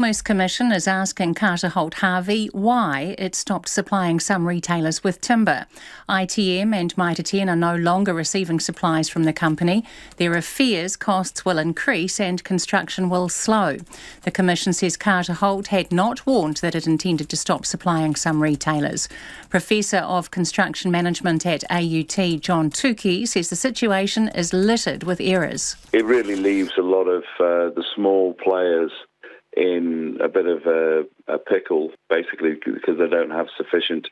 Commerce Commission is asking Carter Holt Harvey why it stopped supplying some retailers with timber. ITM and Mitre 10 are no longer receiving supplies from the company. There are fears costs will increase and construction will slow. The Commission says Carter Holt had not warned that it intended to stop supplying some retailers. Professor of Construction Management at AUT, John Tukey, says the situation is littered with errors. It really leaves a lot of the small players in a bit of a pickle, basically, because they don't have sufficient,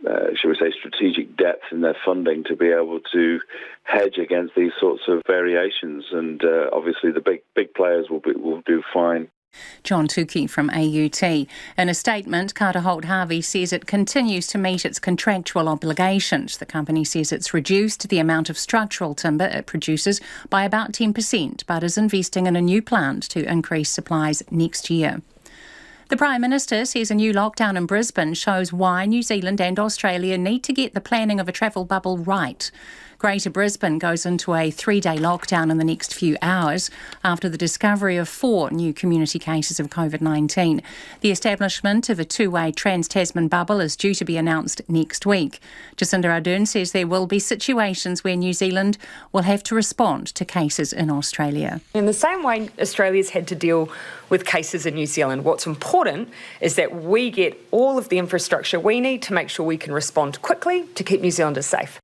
shall we say, strategic depth in their funding to be able to hedge against these sorts of variations. And obviously, the big players will do fine. John Tukey from AUT. In a statement, Carter Holt Harvey says it continues to meet its contractual obligations. The company says it's reduced the amount of structural timber it produces by about 10%, but is investing in a new plant to increase supplies next year. The Prime Minister says a new lockdown in Brisbane shows why New Zealand and Australia need to get the planning of a travel bubble right. Greater Brisbane goes into a 3-day lockdown in the next few hours after the discovery of 4 new community cases of COVID-19. The establishment of a 2-way trans-Tasman bubble is due to be announced next week. Jacinda Ardern says there will be situations where New Zealand will have to respond to cases in Australia. In the same way Australia's had to deal with cases in New Zealand, what's important is that we get all of the infrastructure we need to make sure we can respond quickly to keep New Zealanders safe.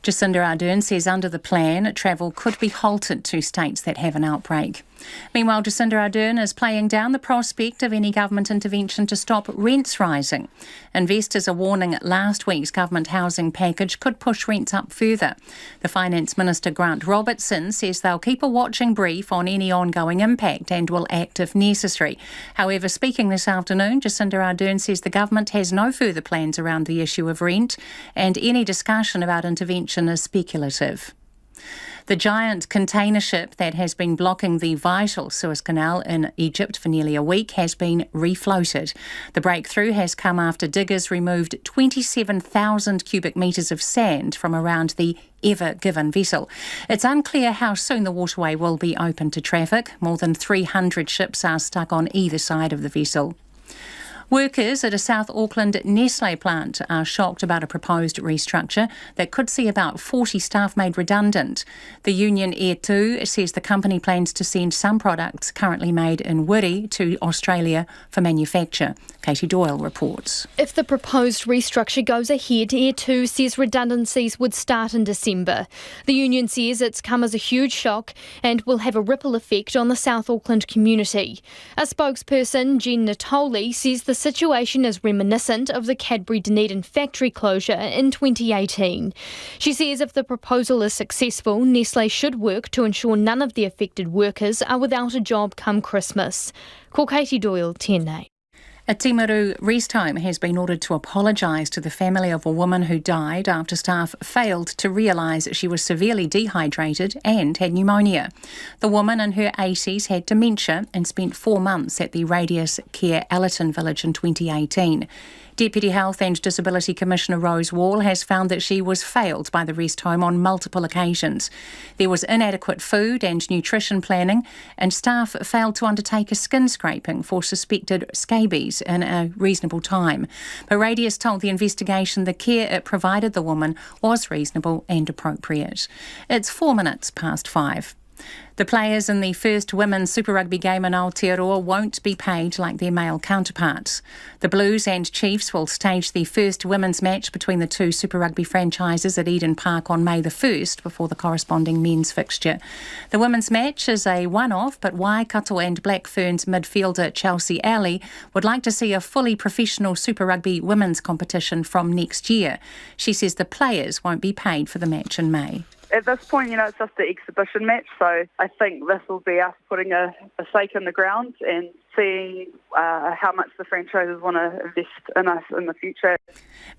Jacinda Ardern says under the plan, travel could be halted to states that have an outbreak. Meanwhile, Jacinda Ardern is playing down the prospect of any government intervention to stop rents rising. Investors are warning last week's government housing package could push rents up further. The Finance Minister Grant Robertson says they'll keep a watching brief on any ongoing impact and will act if necessary. However, speaking this afternoon, Jacinda Ardern says the government has no further plans around the issue of rent and any discussion about intervention is speculative. The giant container ship that has been blocking the vital Suez Canal in Egypt for nearly a week has been refloated. The breakthrough has come after diggers removed 27,000 cubic metres of sand from around the Ever Given vessel. It's unclear how soon the waterway will be open to traffic. More than 300 ships are stuck on either side of the vessel. Workers at a South Auckland Nestlé plant are shocked about a proposed restructure that could see about 40 staff made redundant. The union Air2 says the company plans to send some products currently made in Wiri to Australia for manufacture. Katie Doyle reports. If the proposed restructure goes ahead, Air2 says redundancies would start in December. The union says it's come as a huge shock and will have a ripple effect on the South Auckland community. A spokesperson, Jen Natoli, says the situation is reminiscent of the Cadbury Dunedin factory closure in 2018. She says if the proposal is successful, Nestlé should work to ensure none of the affected workers are without a job come Christmas. Ko Katie Doyle, Tēnei. A Timaru rest home has been ordered to apologise to the family of a woman who died after staff failed to realise she was severely dehydrated and had pneumonia. The woman in her 80s had dementia and spent 4 months at the Radius Care Allerton village in 2018. Deputy Health and Disability Commissioner Rose Wall has found that she was failed by the rest home on multiple occasions. There was inadequate food and nutrition planning, and staff failed to undertake a skin scraping for suspected scabies in a reasonable time. But Radius told the investigation the care it provided the woman was reasonable and appropriate. It's 4 minutes past 5. The players in the first women's Super Rugby game in Aotearoa won't be paid like their male counterparts. The Blues and Chiefs will stage the first women's match between the two Super Rugby franchises at Eden Park on May the 1st before the corresponding men's fixture. The women's match is a one-off, but Waikato and Black Ferns midfielder Chelsea Alley would like to see a fully professional Super Rugby women's competition from next year. She says the players won't be paid for the match in May. At this point, it's just an exhibition match, so I think this will be us putting a stake in the ground and seeing how much the franchises want to invest in us in the future.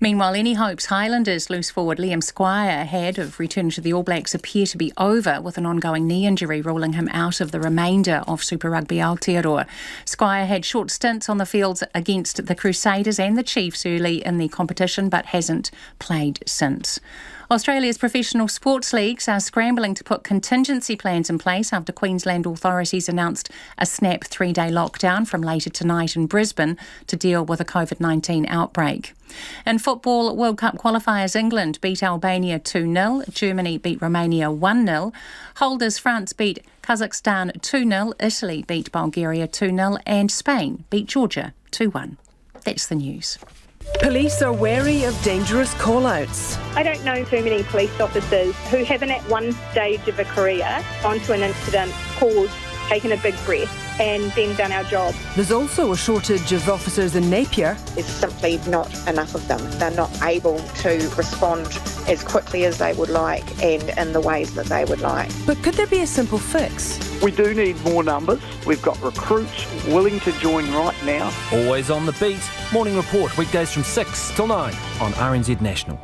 Meanwhile, any hopes Highlanders loose forward Liam Squire had of returning to the All Blacks appear to be over, with an ongoing knee injury ruling him out of the remainder of Super Rugby Aotearoa. Squire had short stints on the fields against the Crusaders and the Chiefs early in the competition, but hasn't played since. Australia's professional sports leagues are scrambling to put contingency plans in place after Queensland authorities announced a snap 3-day lockdown from later tonight tonight in Brisbane to deal with a COVID-19 outbreak. In football, World Cup qualifiers, England beat Albania 2-0, Germany beat Romania 1-0, holders France beat Kazakhstan 2-0, Italy beat Bulgaria 2-0 and Spain beat Georgia 2-1. That's the news. Police are wary of dangerous call-outs. I don't know too many police officers who haven't at one stage of a career gone to an incident, paused, taken a big breath and then done our job. There's also a shortage of officers in Napier. There's simply not enough of them. They're not able to respond as quickly as they would like and in the ways that they would like. But could there be a simple fix? We do need more numbers. We've got recruits willing to join right now. Always on the beat. Morning Report, weekdays from 6 till 9 on RNZ National.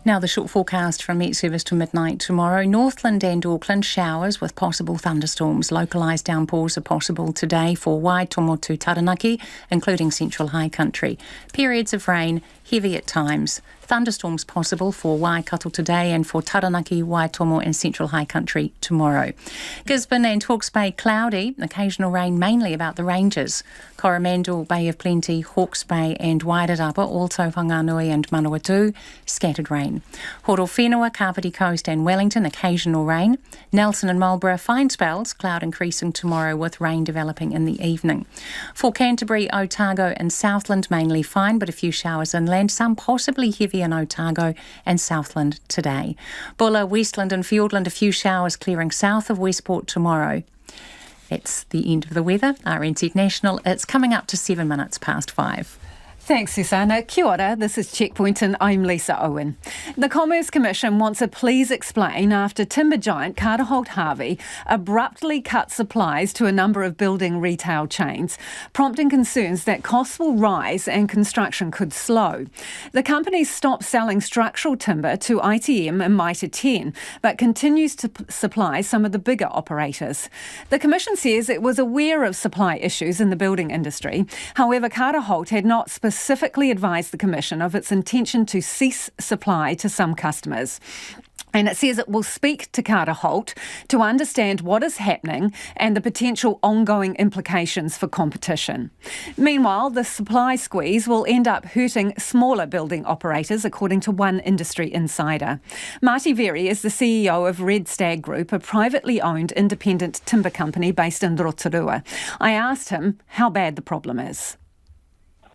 Now the short forecast from Met Service to midnight tomorrow. Northland and Auckland showers with possible thunderstorms. Localised downpours are possible today for Waitomo to Taranaki, including central high country. Periods of rain, heavy at times. Thunderstorms possible for Waikato today and for Taranaki, Waitomo and central high country tomorrow. Gisborne and Hawke's Bay cloudy, occasional rain mainly about the ranges. Coromandel, Bay of Plenty, Hawke's Bay and Wairarapa, also Whanganui and Manawatu, scattered rain. Horowhenua, Kapiti Coast and Wellington, occasional rain. Nelson and Marlborough, fine spells, cloud increasing tomorrow with rain developing in the evening. For Canterbury, Otago and Southland mainly fine but a few showers inland, some possibly heavy in Otago and Southland today. Bulla, Westland and Fiordland, a few showers clearing south of Westport tomorrow. That's the end of the weather. RNZ National, it's coming up to 7 minutes past 5. Thanks, Susanna. Kia ora, this is Checkpoint and I'm Lisa Owen. The Commerce Commission wants a please explain after timber giant Carter Holt abruptly cut supplies to a number of building retail chains, prompting concerns that costs will rise and construction could slow. The company stopped selling structural timber to ITM and Mitre 10, but continues to supply some of the bigger operators. The Commission says it was aware of supply issues in the building industry. However, Carter Holt had not specifically advised the Commission of its intention to cease supply to some customers. And it says it will speak to Carter Holt to understand what is happening and the potential ongoing implications for competition. Meanwhile, the supply squeeze will end up hurting smaller building operators, according to one industry insider. Marty Very is the CEO of Red Stag Group, a privately owned independent timber company based in Rotorua. I asked him how bad the problem is.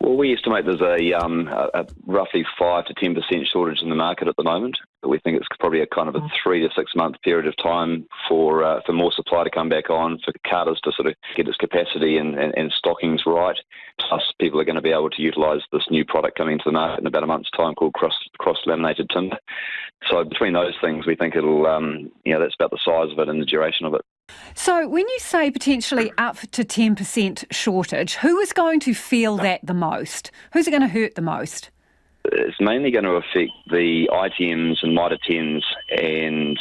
Well, we estimate there's a roughly 5 to 10% shortage in the market at the moment. We think it's probably a kind of a 3 to 6 month period of time for more supply to come back on, for Carter's to sort of get its capacity and stockings right. Plus, people are going to be able to utilise this new product coming into the market in about a month's time called cross-laminated timber. So between those things, we think it'll, that's about the size of it and the duration of it. So when you say potentially up to 10% shortage, who is going to feel that the most? Who's it going to hurt the most? It's mainly going to affect the ITMs and Mitre 10s and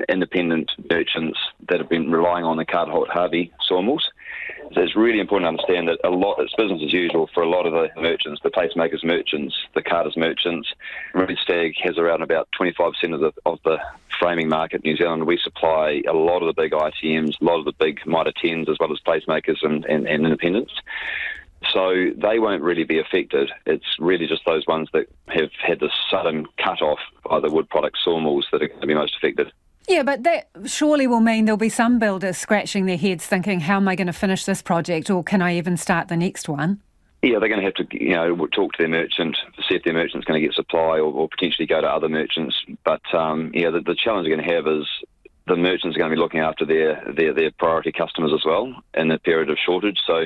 independent merchants that have been relying on the Carter Holt Harvey sawmills. So it's really important to understand that it's business as usual for a lot of the merchants, the placemakers merchants, the Carter's merchants. Red Stag has around about 25% of the framing market in New Zealand. We supply a lot of the big ITMs, a lot of the big Mitre 10s, as well as placemakers and independents. So they won't really be affected. It's really just those ones that have had the sudden cut-off by the wood product sawmills that are going to be most affected. Yeah, but that surely will mean there'll be some builders scratching their heads thinking, how am I going to finish this project, or can I even start the next one? Yeah, they're going to have to, talk to their merchant, see if their merchant's going to get supply or potentially go to other merchants. But, the challenge they're going to have is the merchants are going to be looking after their priority customers as well in the period of shortage. So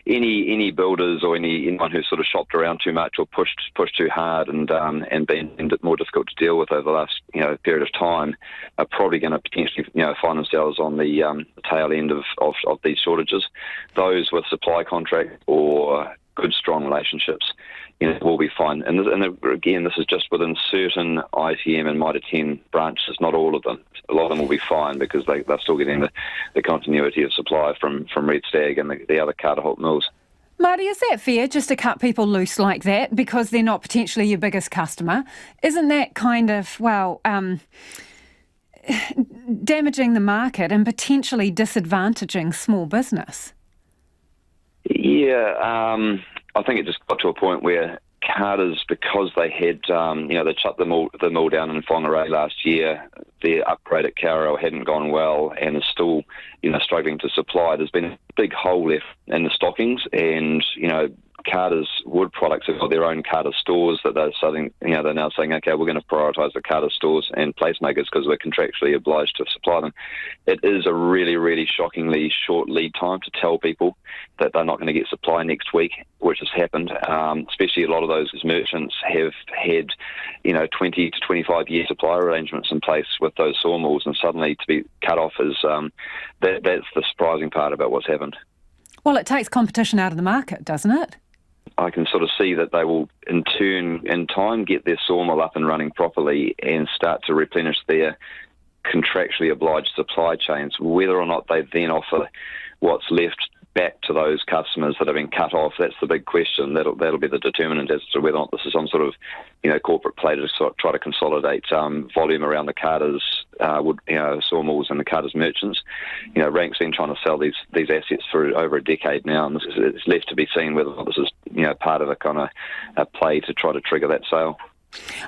any builders or anyone who's sort of shopped around too much or pushed too hard and been more difficult to deal with over the last period of time are probably going to potentially find themselves on the tail end of these shortages. Those with supply contract or good strong relationships will be fine. And again, this is just within certain ITM and Mitre 10 branches, not all of them. A lot of them will be fine because they're still getting the continuity of supply from Red Stag and the other Carter Holt mills. Marty, is that fair, just to cut people loose like that because they're not potentially your biggest customer? Isn't that kind of, damaging the market and potentially disadvantaging small business? Yeah, I think it just got to a point where Carter's, because they had, they shut the mill down in Whangarei last year, their upgrade at Kawerau hadn't gone well and is still, struggling to supply. There's been a big hole left in the stockings, and, Carter's wood products have got their own Carter stores that they're now saying, okay, we're going to prioritise the Carter stores and placemakers because we're contractually obliged to supply them. It is a really, really shockingly short lead time to tell people that they're not going to get supply next week, which has happened. Especially a lot of those merchants have had, 20 to 25 year supply arrangements in place with those sawmills, and suddenly to be cut off is that's the surprising part about what's happened. Well, it takes competition out of the market, doesn't it? I can sort of see that they will, in time, get their sawmill up and running properly and start to replenish their contractually obliged supply chains. Whether or not they then offer what's left back to those customers that have been cut off, that's the big question. That'll be the determinant as to whether or not this is some sort of, corporate play to try to consolidate volume around the Carter's sawmills and the Carter's merchants. Rank's been trying to sell these assets for over a decade now, and it's left to be seen whether or not this is part of a kind of a play to try to trigger that sale.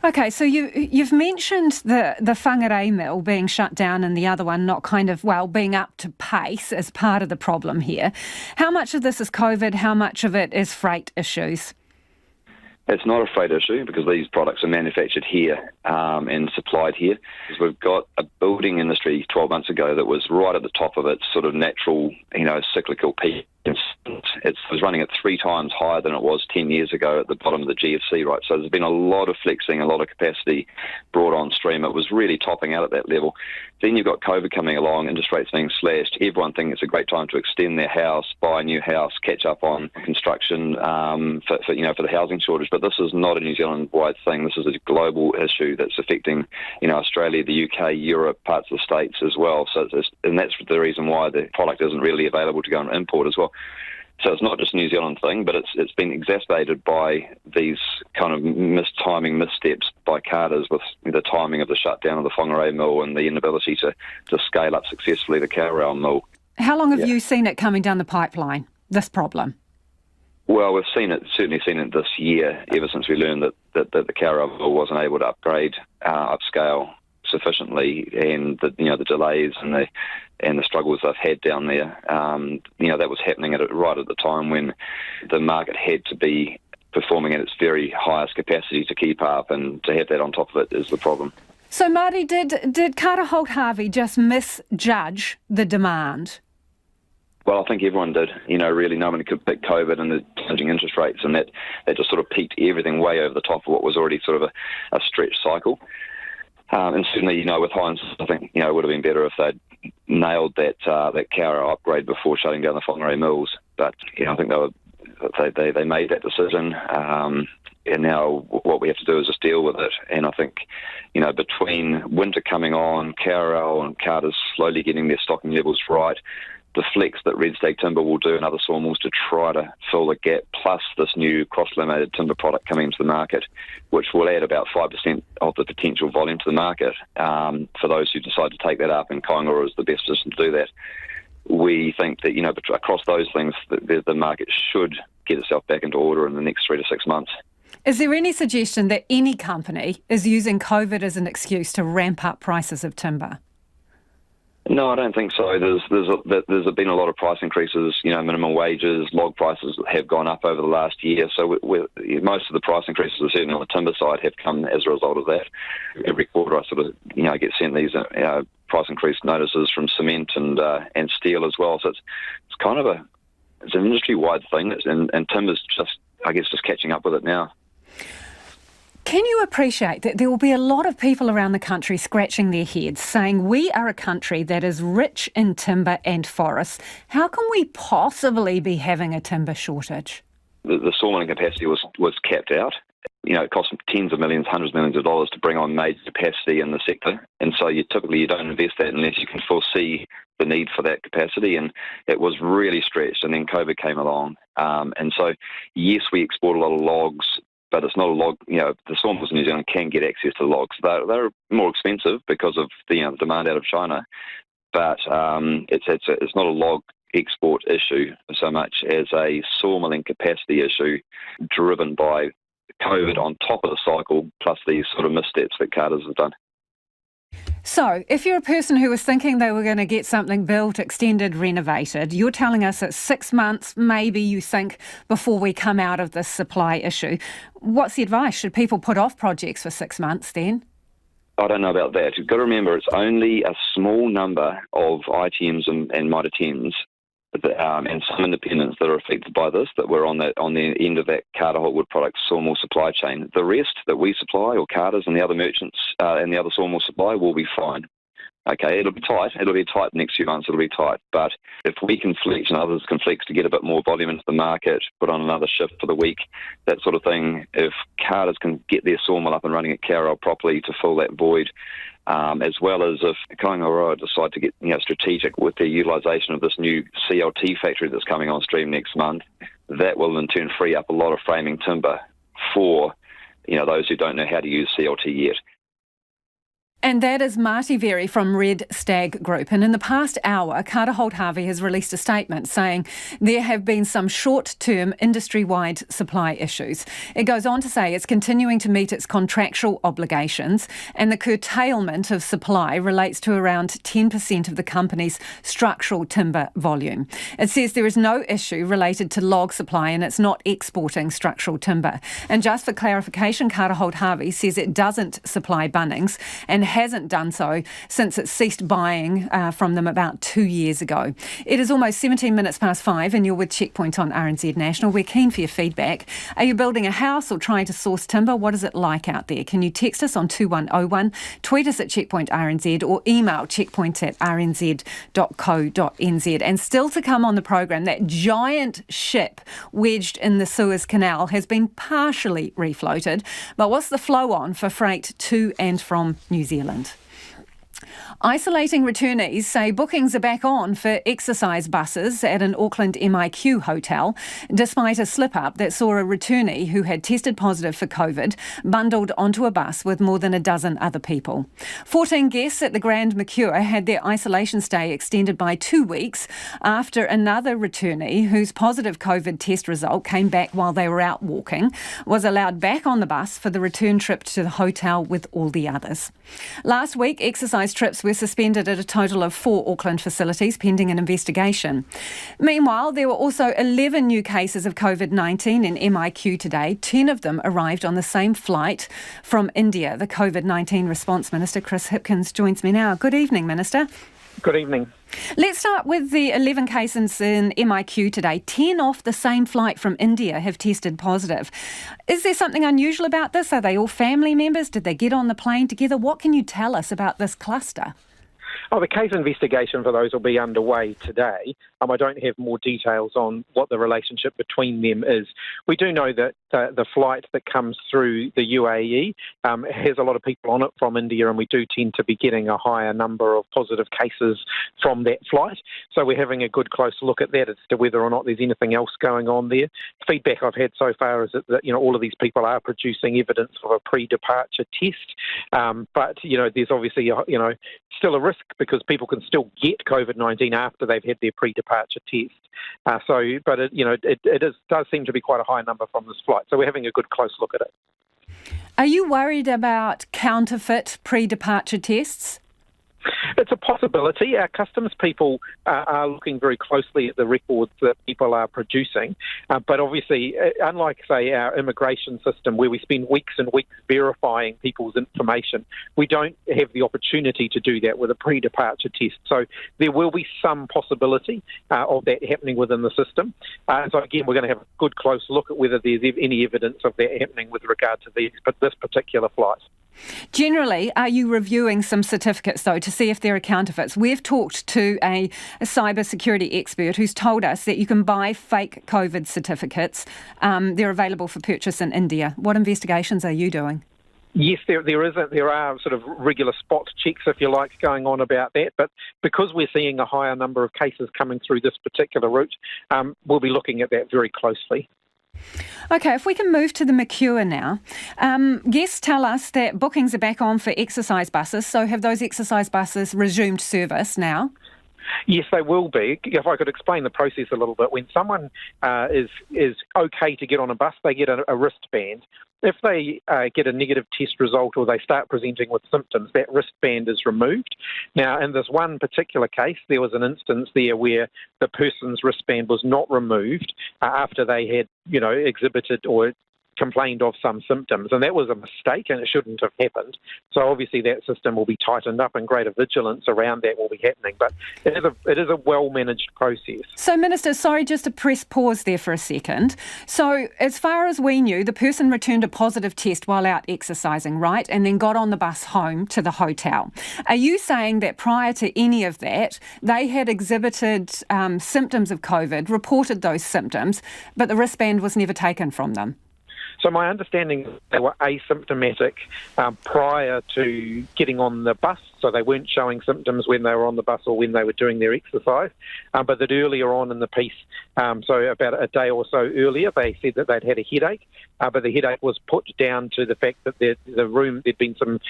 Okay, so you've mentioned the Whangarei mill being shut down and the other one not being up to pace as part of the problem here. How much of this is COVID? How much of it is freight issues? It's not a freight issue because these products are manufactured here and supplied here. We've got a building industry 12 months ago that was right at the top of its sort of natural, cyclical peak. It was running at 3 times higher than it was 10 years ago at the bottom of the GFC, right? So there's been a lot of flexing, a lot of capacity brought on stream. It was really topping out at that level. Then you've got COVID coming along, interest rates being slashed. Everyone thinks it's a great time to extend their house, buy a new house, catch up on construction for the housing shortage. But this is not a New Zealand-wide thing. This is a global issue that's affecting, Australia, the UK, Europe, parts of the States as well. And that's the reason why the product isn't really available to go and import as well. So it's not just a New Zealand thing, but it's been exacerbated by these kind of missteps by Carter's with the timing of the shutdown of the Whangarei mill and the inability to scale up successfully the Kawerau mill. How long have you seen it coming down the pipeline, this problem? Well, we've certainly seen it this year, ever since we learned that the Kawerau mill wasn't able to upscale sufficiently, and the delays and the struggles they've had down there. That was happening right at the time when the market had to be performing at its very highest capacity to keep up, and to have that on top of it is the problem. So, Marty, did Carter Holt Harvey just misjudge the demand? Well, I think everyone did. Really no one could pick COVID and the changing interest rates, and that just sort of peaked everything way over the top of what was already sort of a stretched cycle. And certainly, with hindsight, I think, it would have been better if they'd nailed that Kawerau upgrade before shutting down the Whangarei mills. But, I think they made that decision. And now what we have to do is just deal with it. And I think, between winter coming on, Kawerau and Carter's slowly getting their stocking levels right, the flex that Red Stag Timber will do and other sawmills to try to fill the gap, plus this new cross-laminated timber product coming into the market, which will add about 5% of the potential volume to the market for those who decide to take that up, and Kaingaroa is the best position to do that. We think that, across those things, the market should get itself back into order in the next 3 to 6 months. Is there any suggestion that any company is using COVID as an excuse to ramp up prices of timber? No, I don't think so. There's been a lot of price increases. Minimum wages, log prices have gone up over the last year. So most of the price increases, certainly on the timber side, have come as a result of that. Every quarter, I sort of get sent these price increase notices from cement and steel as well. So it's kind of it's an industry-wide thing, and timber's just catching up with it now. Can you appreciate that there will be a lot of people around the country scratching their heads saying we are a country that is rich in timber and forests. How can we possibly be having a timber shortage? The sawmilling capacity was capped out. It costs tens of millions, hundreds of millions of dollars to bring on major capacity in the sector. And so you don't invest that unless you can foresee the need for that capacity. And it was really stretched, and then COVID came along. And so, yes, we export a lot of logs, but it's not a log. The sawmills in New Zealand can get access to logs. They're more expensive because of the demand out of China, but it's not a log export issue so much as a sawmilling capacity issue driven by COVID on top of the cycle, plus these sort of missteps that Carter's have done. So, if you're a person who was thinking they were going to get something built, extended, renovated, you're telling us it's 6 months, maybe you think, before we come out of this supply issue. What's the advice? Should people put off projects for 6 months then? I don't know about that. You've got to remember it's only a small number of ITMs and Mitre 10s and some independents that are affected by this, that we're on the end of that Carter Holt wood products sawmill supply chain. The rest that we supply, or Carter's and the other merchants and the other sawmill supply, will be fine. Okay, it'll be tight. It'll be tight the next few months. It'll be tight. But if we can flex and others can flex to get a bit more volume into the market, put on another shift for the week, that sort of thing, if Carter's can get their sawmill up and running at Carroll properly to fill that void, as well as if Kaingaroa decide to get strategic with the utilisation of this new CLT factory that's coming on stream next month, that will in turn free up a lot of framing timber for those who don't know how to use CLT yet. And that is Marty Very from Red Stag Group. And in the past hour, Carter Holt Harvey has released a statement saying there have been some short-term industry-wide supply issues. It goes on to say it's continuing to meet its contractual obligations, and the curtailment of supply relates to around 10% of the company's structural timber volume. It says there is no issue related to log supply and it's not exporting structural timber. And just for clarification, Carter Holt Harvey says it doesn't supply Bunnings and hasn't done so since it ceased buying from them about 2 years ago. It is almost 17 minutes past 5 and you're with Checkpoint on RNZ National. We're keen for your feedback. Are you building a house or trying to source timber? What is it like out there? Can you text us on 2101, tweet us at Checkpoint RNZ or email checkpoint@rnz.co.nz. And still to come on the program, that giant ship wedged in the Suez Canal has been partially refloated. But what's the flow on for freight to and from New Zealand? Isolating returnees say bookings are back on for exercise buses at an Auckland MIQ hotel, despite a slip-up that saw a returnee who had tested positive for COVID bundled onto a bus with more than a dozen other people. 14 guests at the Grand Mercure had their isolation stay extended by 2 weeks after another returnee, whose positive COVID test result came back while they were out walking, was allowed back on the bus for the return trip to the hotel with all the others. Last week, exercise trips were suspended at a total of 4 Auckland facilities pending an investigation. Meanwhile, there were also 11 new cases of COVID-19 in MIQ today. 10 of them arrived on the same flight from India. The COVID-19 Response Minister, Chris Hipkins, joins me now. Good evening, Minister. Good evening. Let's start with the 11 cases in MIQ today. 10 off the same flight from India have tested positive. Is there something unusual about this? Are they all family members? Did they get on the plane together? What can you tell us about this cluster? The case investigation for those will be underway today. I don't have more details on what the relationship between them is. We do know that the flight that comes through the UAE has a lot of people on it from India, and we do tend to be getting a higher number of positive cases from that flight. So we're having a good close look at that as to whether or not there's anything else going on there. Feedback I've had so far is that all of these people are producing evidence of a pre-departure test, but there's obviously still a risk because people can still get COVID-19 after they've had their pre-departure test. But it does seem to be quite a high number from this flight. So we're having a good close look at it. Are you worried about counterfeit pre-departure tests? It's a possibility. Our customs people are looking very closely at the records that people are producing. But obviously, unlike, say, our immigration system where we spend weeks and weeks verifying people's information, we don't have the opportunity to do that with a pre-departure test. So there will be some possibility of that happening within the system. So again, we're going to have a good close look at whether there's any evidence of that happening with regard to this particular flight. Generally, are you reviewing some certificates, though, to see if there are counterfeits? We've talked to a cyber security expert who's told us that you can buy fake COVID certificates. They're available for purchase in India. What investigations are you doing? Yes, there are sort of regular spot checks, if you like, going on about that. But because we're seeing a higher number of cases coming through this particular route, we'll be looking at that very closely. OK, if we can move to the Mercure now. Guests tell us that bookings are back on for exercise buses. So have those exercise buses resumed service now? Yes, they will be. If I could explain the process a little bit, when someone is okay to get on a bus, they get a wristband. If they get a negative test result or they start presenting with symptoms, that wristband is removed. Now, in this one particular case, there was an instance there where the person's wristband was not removed after they had, exhibited or complained of some symptoms, and that was a mistake and it shouldn't have happened. So obviously that system will be tightened up and greater vigilance around that will be happening, but it is a well-managed process. So, Minister, sorry, just to press pause there for a second. So, as far as we knew, the person returned a positive test while out exercising, right, and then got on the bus home to the hotel. Are you saying that prior to any of that, they had exhibited symptoms of COVID, reported those symptoms, but the wristband was never taken from them? So my understanding is they were asymptomatic prior to getting on the bus, so they weren't showing symptoms when they were on the bus or when they were doing their exercise, but that earlier on in the piece, so about a day or so earlier, they said that they'd had a headache, but the headache was put down to the fact that the room, there'd been some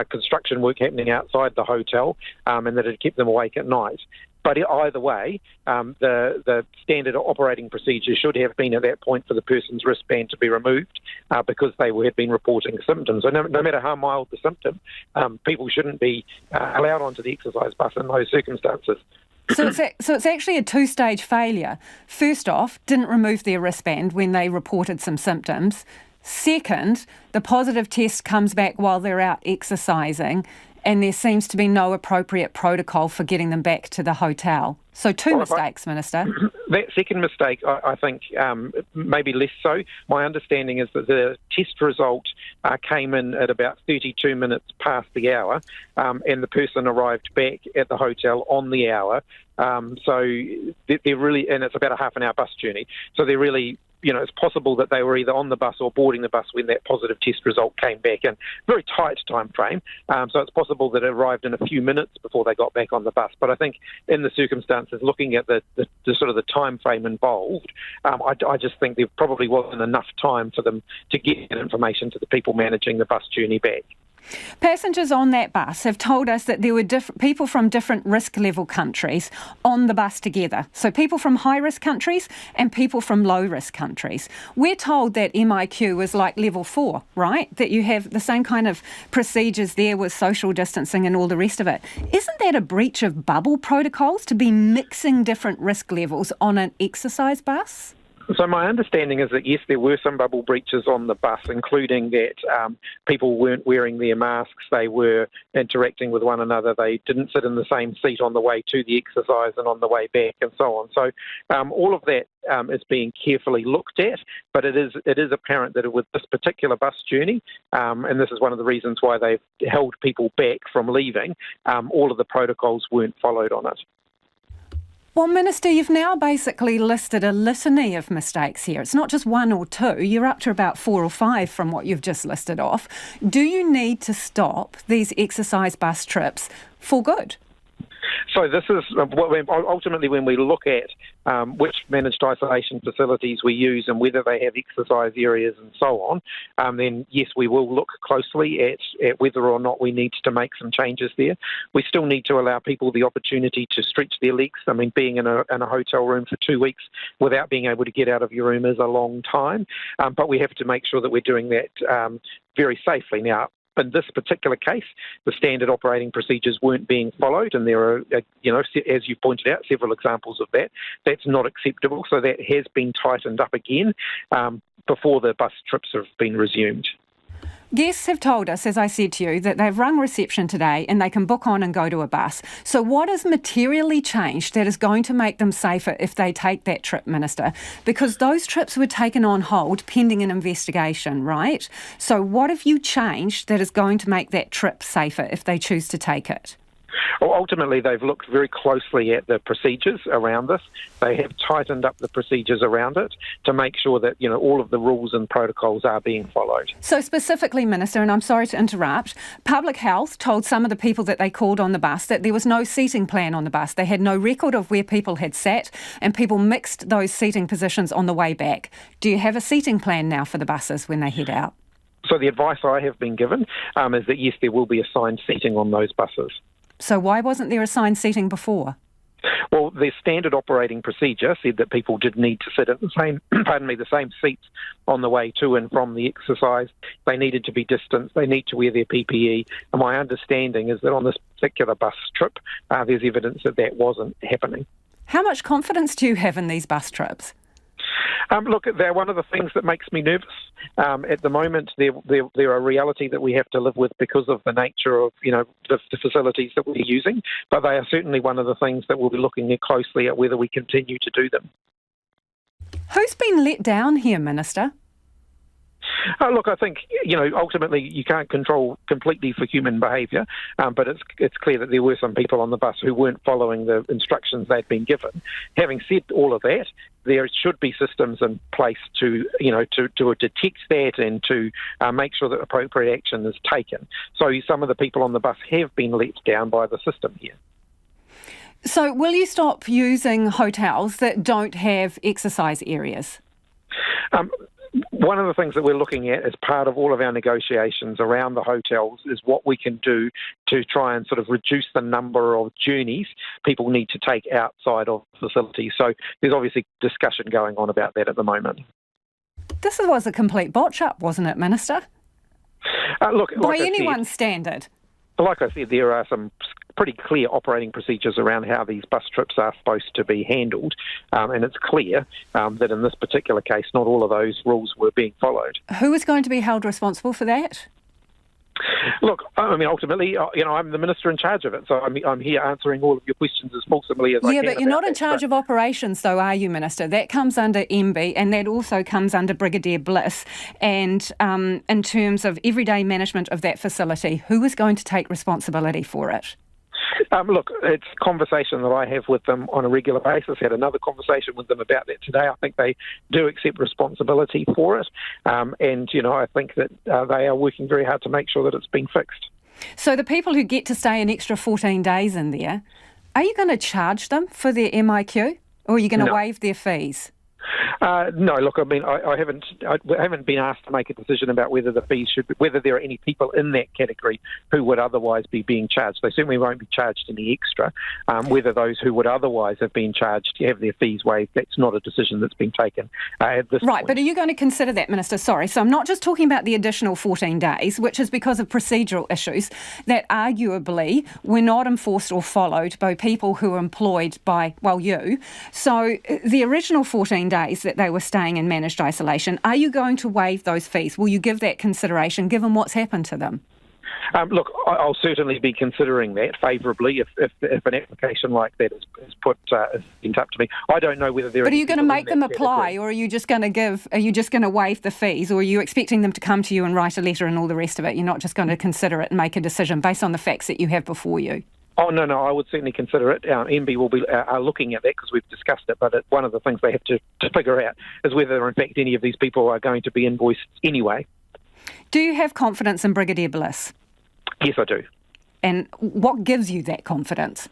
construction work happening outside the hotel, and that it had kept them awake at night. But either way, the standard operating procedure should have been at that point for the person's wristband to be removed because they had been reporting symptoms. So no matter how mild the symptom, people shouldn't be allowed onto the exercise bus in those circumstances. So it's actually a two-stage failure. First off, didn't remove their wristband when they reported some symptoms. Second, the positive test comes back while they're out exercising, and there seems to be no appropriate protocol for getting them back to the hotel. So two mistakes, Minister. That second mistake, I think, maybe less so. My understanding is that the test result came in at about 32 minutes past the hour, and the person arrived back at the hotel on the hour. So they're really, and it's about a half an hour bus journey. So they're really, it's possible that they were either on the bus or boarding the bus when that positive test result came back in. Very tight time frame. So it's possible that it arrived in a few minutes before they got back on the bus. But I think in the circumstances, looking at the sort of the time frame involved, I just think there probably wasn't enough time for them to get that information to the people managing the bus journey back. Passengers on that bus have told us that there were people from different risk level countries on the bus together. So people from high risk countries and people from low risk countries. We're told that MIQ was like level 4, right? That you have the same kind of procedures there with social distancing and all the rest of it. Isn't that a breach of bubble protocols to be mixing different risk levels on an exercise bus? So my understanding is that, yes, there were some bubble breaches on the bus, including that people weren't wearing their masks, they were interacting with one another, they didn't sit in the same seat on the way to the exercise and on the way back and so on. So all of that is being carefully looked at, but it is apparent that with this particular bus journey, and this is one of the reasons why they've held people back from leaving, all of the protocols weren't followed on it. Well, Minister, you've now basically listed a litany of mistakes here. It's not just one or two. You're up to about 4 or 5 from what you've just listed off. Do you need to stop these exercise bus trips for good? So this is ultimately when we look at which managed isolation facilities we use and whether they have exercise areas and so on, then yes, we will look closely at whether or not we need to make some changes there. We still need to allow people the opportunity to stretch their legs. I mean, being in a hotel room for 2 weeks without being able to get out of your room is a long time, but we have to make sure that we're doing that very safely. Now, in this particular case, the standard operating procedures weren't being followed, and there are, as you pointed out, several examples of that. That's not acceptable, so that has been tightened up again before the bus trips have been resumed. Guests have told us, as I said to you, that they've rung reception today and they can book on and go to a bus. So what has materially changed that is going to make them safer if they take that trip, Minister? Because those trips were taken on hold pending an investigation, right? So what have you changed that is going to make that trip safer if they choose to take it? Well, ultimately, they've looked very closely at the procedures around this. They have tightened up the procedures around it to make sure that, all of the rules and protocols are being followed. So specifically, Minister, and I'm sorry to interrupt, Public Health told some of the people that they called on the bus that there was no seating plan on the bus. They had no record of where people had sat, and people mixed those seating positions on the way back. Do you have a seating plan now for the buses when they head out? So the advice I have been given is that, yes, there will be assigned seating on those buses. So why wasn't there assigned seating before? Well, their standard operating procedure said that people did need to sit at the same, the same seats on the way to and from the exercise. They needed to be distanced. They need to wear their PPE. And my understanding is that on this particular bus trip, there's evidence that that wasn't happening. How much confidence do you have in these bus trips? Look, they're one of the things that makes me nervous. At the moment, they're a reality that we have to live with because of the nature of, the facilities that we're using. But they are certainly one of the things that we'll be looking at closely at whether we continue to do them. Who's been let down here, Minister? Look, I think, ultimately you can't control completely for human behaviour, but it's clear that there were some people on the bus who weren't following the instructions they'd been given. Having said all of that, there should be systems in place to detect that and to make sure that appropriate action is taken. So some of the people on the bus have been let down by the system here. So will you stop using hotels that don't have exercise areas? One of the things that we're looking at as part of all of our negotiations around the hotels is what we can do to try and sort of reduce the number of journeys people need to take outside of facilities. So there's obviously discussion going on about that at the moment. This was a complete botch-up, wasn't it, Minister? Look, by anyone's standard. Like I said, there are some pretty clear operating procedures around how these bus trips are supposed to be handled, and it's clear that in this particular case, not all of those rules were being followed. Who is going to be held responsible for that? Look, ultimately, I'm the minister in charge of it, so I'm here answering all of your questions as fulsomely as I can. Yeah, but you're not in charge of operations, though, are you, Minister? That comes under MB, and that also comes under Brigadier Bliss. And in terms of everyday management of that facility, who is going to take responsibility for it? Look, it's a conversation that I have with them on a regular basis. Had another conversation with them about that today. I think they do accept responsibility for it. And, I think that they are working very hard to make sure that it's being fixed. So the people who get to stay an extra 14 days in there, are you going to charge them for their MIQ, or are you going to waive their fees? No, look, I haven't been asked to make a decision about whether the fees whether there are any people in that category who would otherwise be being charged. They certainly won't be charged any extra. Whether those who would otherwise have been charged have their fees waived, that's not a decision that's been taken at this point. Right, but are you going to consider that, Minister? Sorry, so I'm not just talking about the additional 14 days, which is because of procedural issues that arguably were not enforced or followed by people who were employed by, you. So the original 14 days that they were staying in managed isolation, are you going to waive those fees? Will you give that consideration given what's happened to them? Look, I'll certainly be considering that favourably if an application like that is put up to me. I don't know whether there. But are you going to make them apply, or are you just going to waive the fees, or are you expecting them to come to you and write a letter and all the rest of it? You're not just going to consider it and make a decision based on the facts that you have before you? Oh, no, I would certainly consider it. MB will be looking at that because we've discussed it, but one of the things they have to figure out is whether, in fact, any of these people are going to be invoiced anyway. Do you have confidence in Brigadier Bliss? Yes, I do. And what gives you that confidence?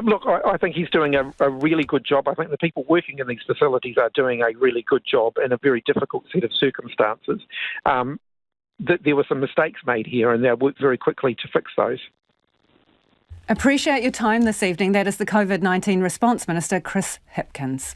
Look, I think he's doing a really good job. I think the people working in these facilities are doing a really good job in a very difficult set of circumstances. There were some mistakes made here, and they'll work very quickly to fix those. Appreciate your time this evening. That is the COVID-19 Response Minister, Chris Hipkins.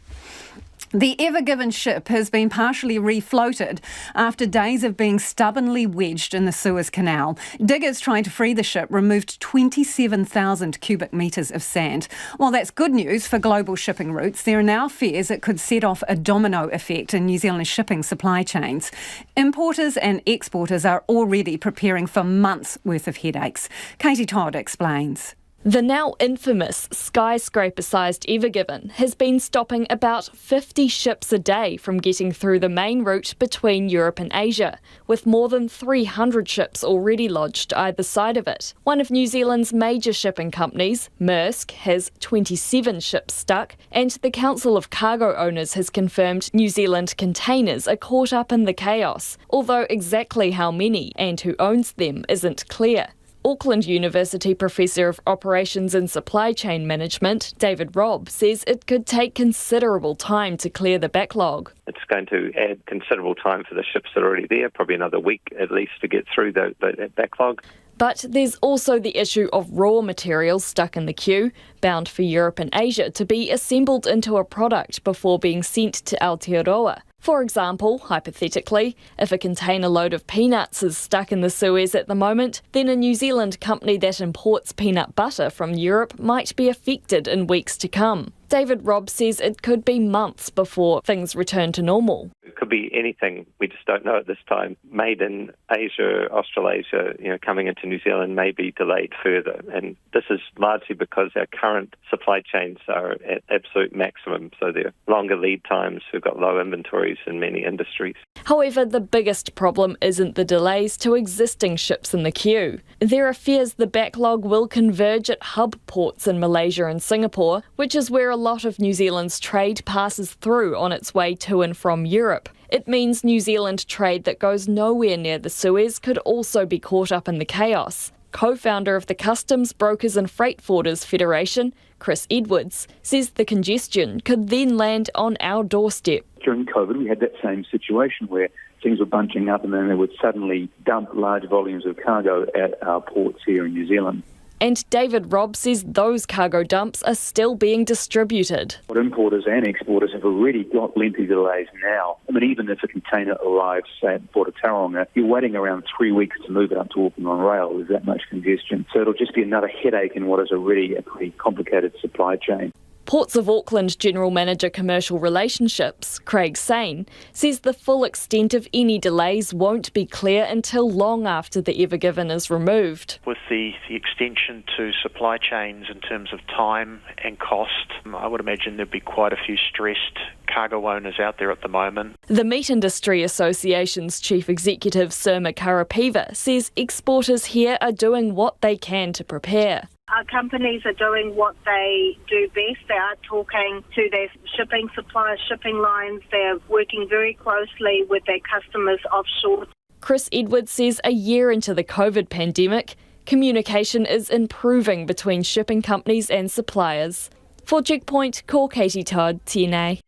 The Ever Given ship has been partially refloated after days of being stubbornly wedged in the Suez Canal. Diggers trying to free the ship removed 27,000 cubic metres of sand. While that's good news for global shipping routes, there are now fears it could set off a domino effect in New Zealand's shipping supply chains. Importers and exporters are already preparing for months' worth of headaches. Katie Todd explains. The now infamous skyscraper-sized Ever Given has been stopping about 50 ships a day from getting through the main route between Europe and Asia, with more than 300 ships already lodged either side of it. One of New Zealand's major shipping companies, Maersk, has 27 ships stuck, and the Council of Cargo Owners has confirmed New Zealand containers are caught up in the chaos, although exactly how many and who owns them isn't clear. Auckland University Professor of Operations and Supply Chain Management, David Robb, says it could take considerable time to clear the backlog. It's going to add considerable time for the ships that are already there, probably another week at least to get through that backlog. But there's also the issue of raw materials stuck in the queue, bound for Europe and Asia to be assembled into a product before being sent to Aotearoa. For example, hypothetically, if a container load of peanuts is stuck in the Suez at the moment, then a New Zealand company that imports peanut butter from Europe might be affected in weeks to come. David Robb says it could be months before things return to normal. It could be anything. We just don't know at this time. Made in Asia, Australasia, coming into New Zealand may be delayed further. And this is largely because our current supply chains are at absolute maximum. So they're longer lead times. We've got low inventories in many industries. However, the biggest problem isn't the delays to existing ships in the queue. There are fears the backlog will converge at hub ports in Malaysia and Singapore, which is where a lot of New Zealand's trade passes through on its way to and from Europe. It means New Zealand trade that goes nowhere near the Suez could also be caught up in the chaos. Co-founder of the Customs, Brokers and Freight Forwarders Federation, Chris Edwards, says the congestion could then land on our doorstep. During COVID, we had that same situation where things were bunching up and then they would suddenly dump large volumes of cargo at our ports here in New Zealand. And David Robb says those cargo dumps are still being distributed. Importers and exporters have already got lengthy delays now. I mean, even if a container arrives, say, at Port of Tauranga, you're waiting around 3 weeks to move it up to Auckland on rail. There's that much congestion. So it'll just be another headache in what is already a pretty complicated supply chain. Ports of Auckland General Manager Commercial Relationships, Craig Sain, says the full extent of any delays won't be clear until long after the Ever Given is removed. With the extension to supply chains in terms of time and cost, I would imagine there'd be quite a few stressed cargo owners out there at the moment. The Meat Industry Association's Chief Executive Surma Karapiva says exporters here are doing what they can to prepare. Our companies are doing what they do best. They are talking to their shipping suppliers, shipping lines. They're working very closely with their customers offshore. Chris Edwards says a year into the COVID pandemic, communication is improving between shipping companies and suppliers. For Checkpoint, call Katie Todd, TNA.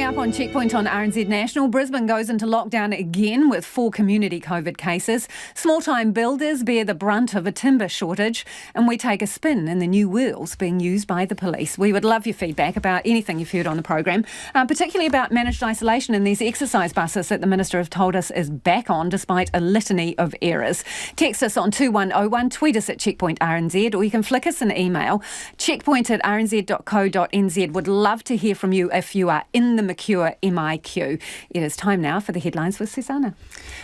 Up on Checkpoint on RNZ National, Brisbane goes into lockdown again with 4 community COVID cases. Small-time builders bear the brunt of a timber shortage, and we take a spin in the new wheels being used by the police. We would love your feedback about anything you've heard on the program, particularly about managed isolation in these exercise buses that the Minister have told us is back on despite a litany of errors. Text us on 2101, tweet us at Checkpoint RNZ, or you can flick us an email, checkpoint@rnz.co.nz. Would love to hear from you if you are in the Cure MIQ. It is time now for the headlines with Susanna.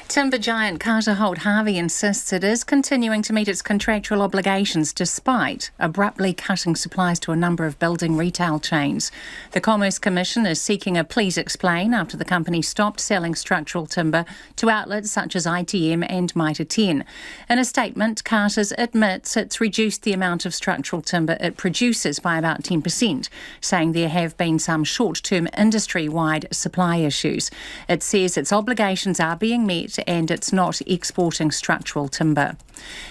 Timber giant Carter Holt Harvey insists it is continuing to meet its contractual obligations despite abruptly cutting supplies to a number of building retail chains. The Commerce Commission is seeking a please explain after the company stopped selling structural timber to outlets such as ITM and Mitre 10. In a statement, Carter's admits it's reduced the amount of structural timber it produces by about 10%, saying there have been some short-term industry-wide supply issues. It says its obligations are being met and it's not exporting structural timber.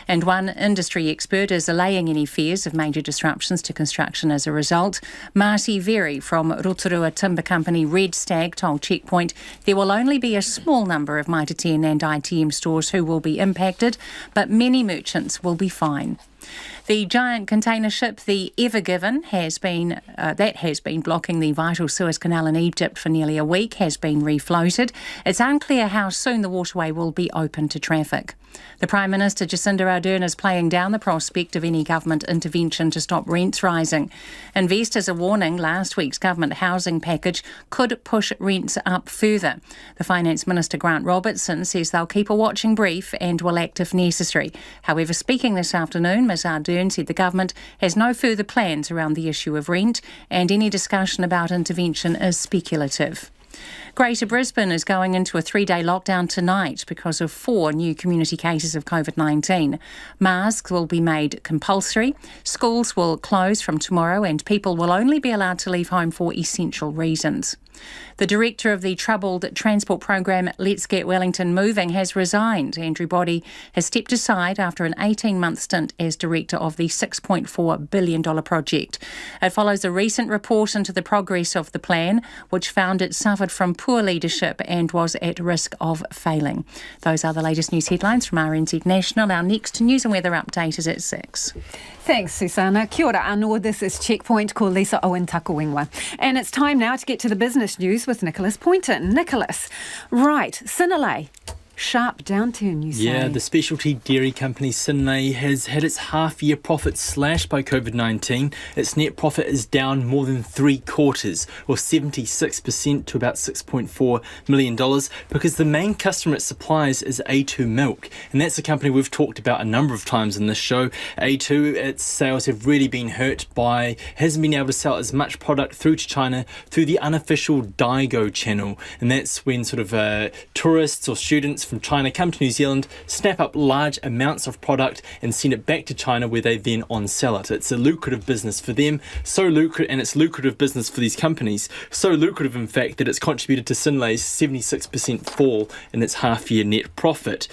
And one industry expert is allaying any fears of major disruptions to construction as a result. Marty Very from Rotorua timber company Red Stag told Checkpoint there will only be a small number of Mitre 10 and ITM stores who will be impacted, but many merchants will be fine. The giant container ship, the Ever Given, has been blocking the vital Suez Canal in Egypt for nearly a week, has been refloated. It's unclear how soon the waterway will be open to traffic. The Prime Minister, Jacinda Ardern, is playing down the prospect of any government intervention to stop rents rising. Investors are warning last week's government housing package could push rents up further. The Finance Minister, Grant Robertson, says they'll keep a watching brief and will act if necessary. However, speaking this afternoon, Ms Ardern said the government has no further plans around the issue of rent and any discussion about intervention is speculative. Greater Brisbane is going into a 3-day lockdown tonight because of 4 new community cases of COVID-19. Masks will be made compulsory, schools will close from tomorrow and people will only be allowed to leave home for essential reasons. The director of the troubled transport program Let's Get Wellington Moving has resigned. Andrew Boddy has stepped aside after an 18-month stint as director of the $6.4 billion project. It follows a recent report into the progress of the plan, which found it suffered from poor leadership and was at risk of failing. Those are the latest news headlines from RNZ National. Our next news and weather update is at 6. Thanks, Susanna. Kia ora anō. This is Checkpoint. Ko Lisa Owen Takawingwa. And it's time now to get to the business news with Nicholas Poynton. Nicholas, right, Sinalei. Sharp downturn, you say? Yeah, the specialty dairy company Synlait has had its half-year profit slashed by COVID-19. Its net profit is down more than 3/4, or 76% to about $6.4 million, because the main customer it supplies is A2 Milk. And that's a company we've talked about a number of times in this show. A2, its sales have really been hurt by, hasn't been able to sell as much product through to China through the unofficial Daigou channel. And that's when sort of tourists or students from China come to New Zealand, snap up large amounts of product and send it back to China, where they then on-sell it. It's a lucrative business for them, and it's lucrative business for these companies. So lucrative, in fact, that it's contributed to Synlait's 76% fall in its half-year net profit.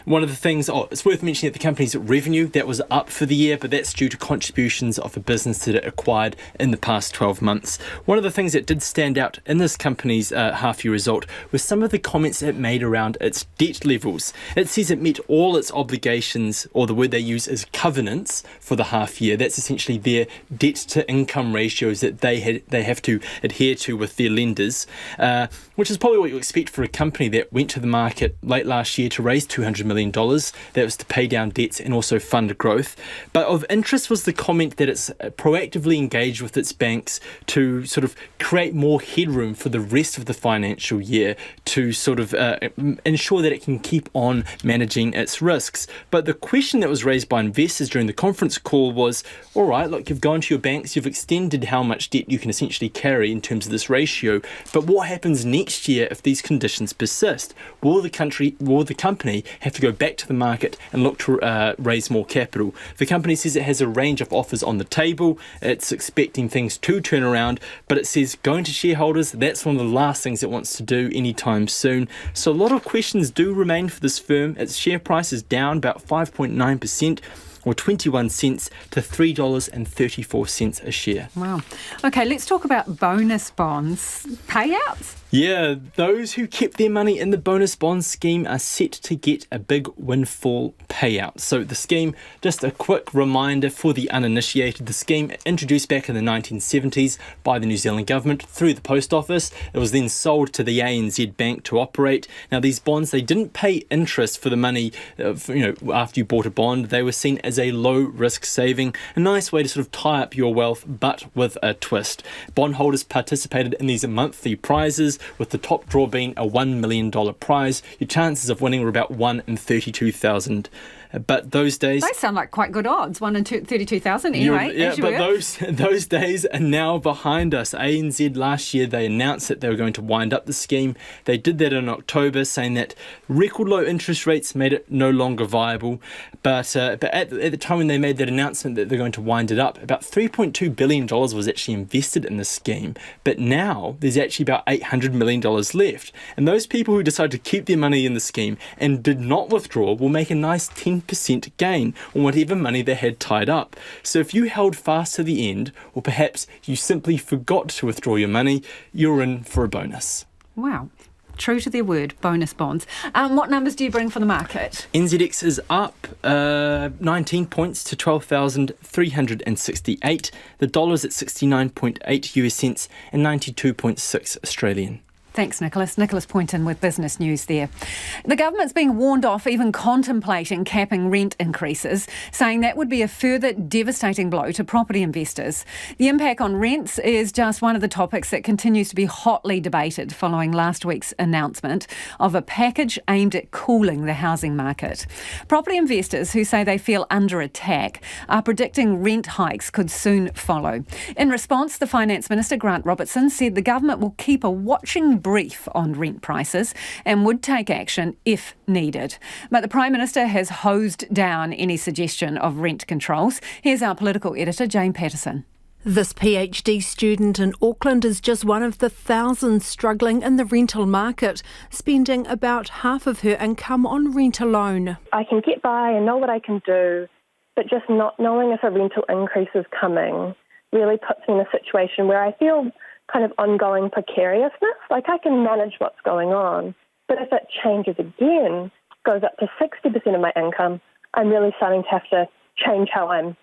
One of the things, it's worth mentioning that the company's revenue, that was up for the year, but that's due to contributions of a business that it acquired in the past 12 months. One of the things that did stand out in this company's half-year result was some of the comments it made around its debt levels. It says it met all its obligations, or the word they use is covenants, for the half year. That's essentially their debt to income ratios that they have to adhere to with their lenders, which is probably what you expect for a company that went to the market late last year to raise $200 million. That was to pay down debts and also fund growth. But of interest was the comment that it's proactively engaged with its banks to sort of create more headroom for the rest of the financial year to sort of ensure that it can keep on managing its risks. But the question that was raised by investors during the conference call was, all right, look, you've gone to your banks, you've extended how much debt you can essentially carry in terms of this ratio, but what happens next year if these conditions persist? Will the company have to go back to the market and look to raise more capital? The company says it has a range of offers on the table. It's expecting things to turn around, but it says going to shareholders, that's one of the last things it wants to do anytime soon. So a lot of questions do remain for this firm. Its share price is down about 5.9%, or 21 cents to $3.34 a share. Wow. Okay, let's talk about bonus bonds. Payouts? Yeah, those who kept their money in the bonus bond scheme are set to get a big windfall payout. So the scheme, just a quick reminder for the uninitiated, the scheme introduced back in the 1970s by the New Zealand government through the post office. It was then sold to the ANZ Bank to operate. Now these bonds, they didn't pay interest for the money, after you bought a bond. They were seen as a low risk saving, a nice way to sort of tie up your wealth, but with a twist. Bondholders participated in these monthly prizes, with the top draw being a $1 million prize. Your chances of winning were about 1 in 32,000. But those days... They sound like quite good odds, 1 in 32,000 anyway. Yeah, but those days are now behind us. ANZ last year, they announced that they were going to wind up the scheme. They did that in October, saying that record low interest rates made it no longer viable. But at the time when they made that announcement that they're going to wind it up, about $3.2 billion was actually invested in the scheme. But now there's actually about $800 million left. And those people who decide to keep their money in the scheme and did not withdraw will make a nice 10% gain on whatever money they had tied up. So if you held fast to the end, or perhaps you simply forgot to withdraw your money, you're in for a bonus. Wow. True to their word, bonus bonds. What numbers do you bring for the market? NZX is up 19 points to 12,368. The dollar's at 69.8 US cents and 92.6 Australian. Thanks, Nicholas. Nicholas Poynton with Business News there. The government's being warned off even contemplating capping rent increases, saying that would be a further devastating blow to property investors. The impact on rents is just one of the topics that continues to be hotly debated following last week's announcement of a package aimed at cooling the housing market. Property investors who say they feel under attack are predicting rent hikes could soon follow. In response, the Finance Minister, Grant Robertson, said the government will keep a watching brief on rent prices and would take action if needed. But the Prime Minister has hosed down any suggestion of rent controls. Here's our political editor, Jane Patterson. This PhD student in Auckland is just one of the thousands struggling in the rental market, spending about half of her income on rent alone. I can get by and know what I can do, but just not knowing if a rental increase is coming really puts me in a situation where I feel kind of ongoing precariousness. Like, I can manage what's going on, but if it changes again, goes up to 60% of my income, I'm really starting to have to change how I'm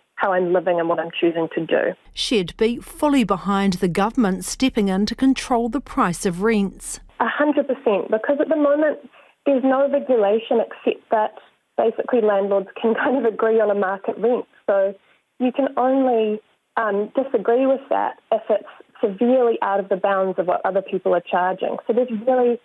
living and what I'm choosing to do. She'd be fully behind the government stepping in to control the price of rents. 100%, because at the moment there's no regulation except that basically landlords can kind of agree on a market rent. So you can only disagree with that if it's severely out of the bounds of what other people are charging. So there's really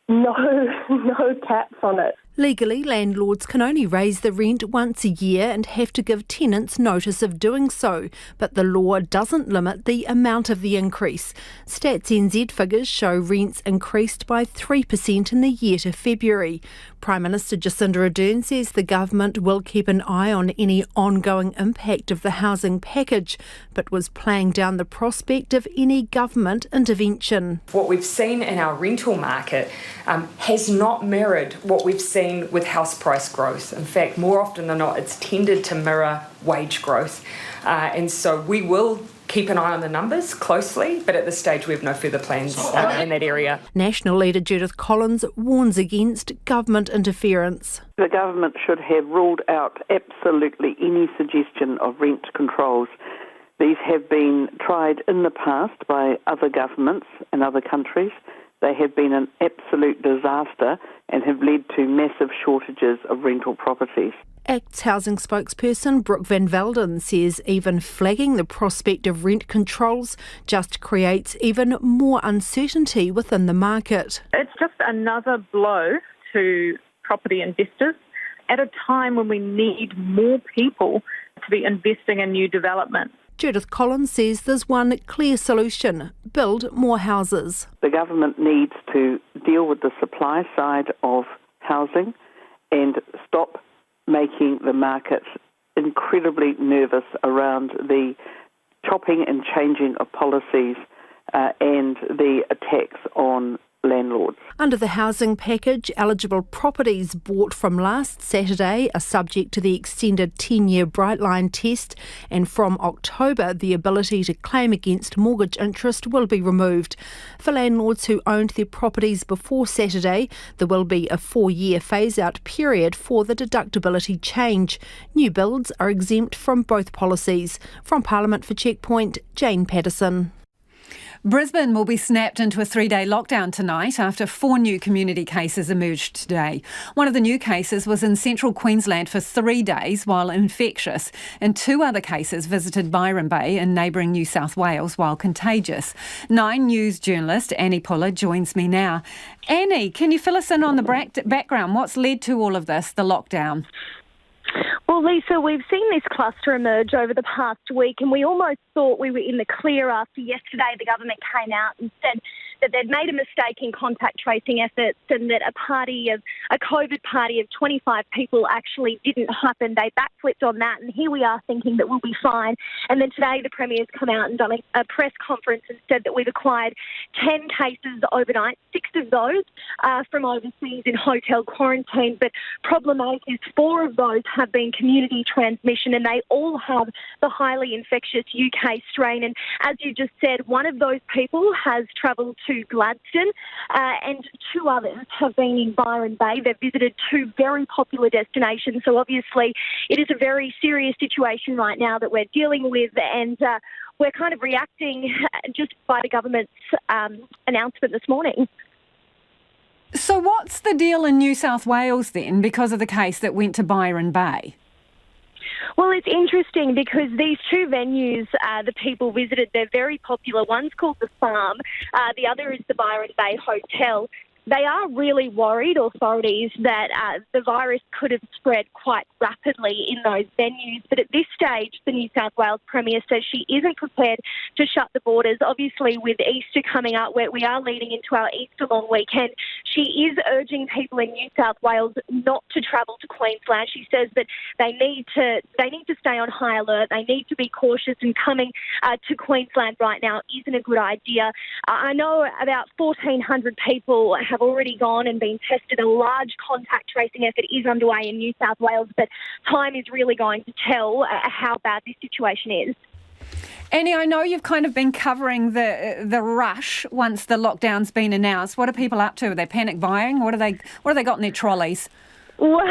no caps on it. Legally, landlords can only raise the rent once a year and have to give tenants notice of doing so, but the law doesn't limit the amount of the increase. Stats NZ figures show rents increased by 3% in the year to February. Prime Minister Jacinda Ardern says the government will keep an eye on any ongoing impact of the housing package, but was playing down the prospect of any government intervention. What we've seen in our rental market has not mirrored what we've seen with house price growth. In fact, more often than not, it's tended to mirror wage growth. And so we will keep an eye on the numbers closely, but at this stage we have no further plans in that area. National leader Judith Collins warns against government interference. The government should have ruled out absolutely any suggestion of rent controls. These have been tried in the past by other governments in other countries. They have been an absolute disaster and have led to massive shortages of rental properties. ACT's housing spokesperson Brooke Van Velden says even flagging the prospect of rent controls just creates even more uncertainty within the market. It's just another blow to property investors at a time when we need more people to be investing in new development. Judith Collins says there's one clear solution: build more houses. The government needs to deal with the supply side of housing and stop making the market incredibly nervous around the chopping and changing of policies and the attacks on landlords. Under the housing package, eligible properties bought from last Saturday are subject to the extended 10-year Brightline test, and from October the ability to claim against mortgage interest will be removed. For landlords who owned their properties before Saturday, there will be a 4-year phase-out period for the deductibility change. New builds are exempt from both policies. From Parliament for Checkpoint, Jane Patterson. Brisbane will be snapped into a 3-day lockdown tonight after 4 new community cases emerged today. One of the new cases was in central Queensland for 3 days while infectious, and 2 other cases visited Byron Bay in neighbouring New South Wales while contagious. 9 News journalist Annie Puller joins me now. Annie, can you fill us in on the background? What's led to all of this, the lockdown? Well, Lisa, we've seen this cluster emerge over the past week, and we almost thought we were in the clear after yesterday the government came out and said that they'd made a mistake in contact tracing efforts and that a COVID party of 25 people actually didn't happen. They backflipped on that, and here we are thinking that we'll be fine. And then today the Premier's come out and done a press conference and said that we've acquired 10 cases overnight. 6 of those are from overseas in hotel quarantine, but problematic is 4 of those have been community transmission, and they all have the highly infectious UK strain. And as you just said, one of those people has travelled to Gladstone and 2 others have been in Byron Bay. They've visited 2 very popular destinations. So obviously it is a very serious situation right now that we're dealing with, and we're kind of reacting just by the government's announcement this morning. So what's the deal in New South Wales then, because of the case that went to Byron Bay? Well, it's interesting because these 2 venues the people visited, they're very popular. One's called The Farm, the other is the Byron Bay Hotel. They are really worried, authorities, that the virus could have spread quite rapidly in those venues. But at this stage, the New South Wales Premier says she isn't prepared to shut the borders. Obviously, with Easter coming up, where we are leading into our Easter long weekend, she is urging people in New South Wales not to travel to Queensland. She says that they need to stay on high alert. They need to be cautious, and coming to Queensland right now isn't a good idea. I know about 1,400 people have already gone and been tested. A large contact tracing effort is underway in New South Wales, but time is really going to tell how bad this situation is. Annie, I know you've kind of been covering the rush once the lockdown's been announced. What are people up to? Are they panic buying? What have they got in their trolleys? Well,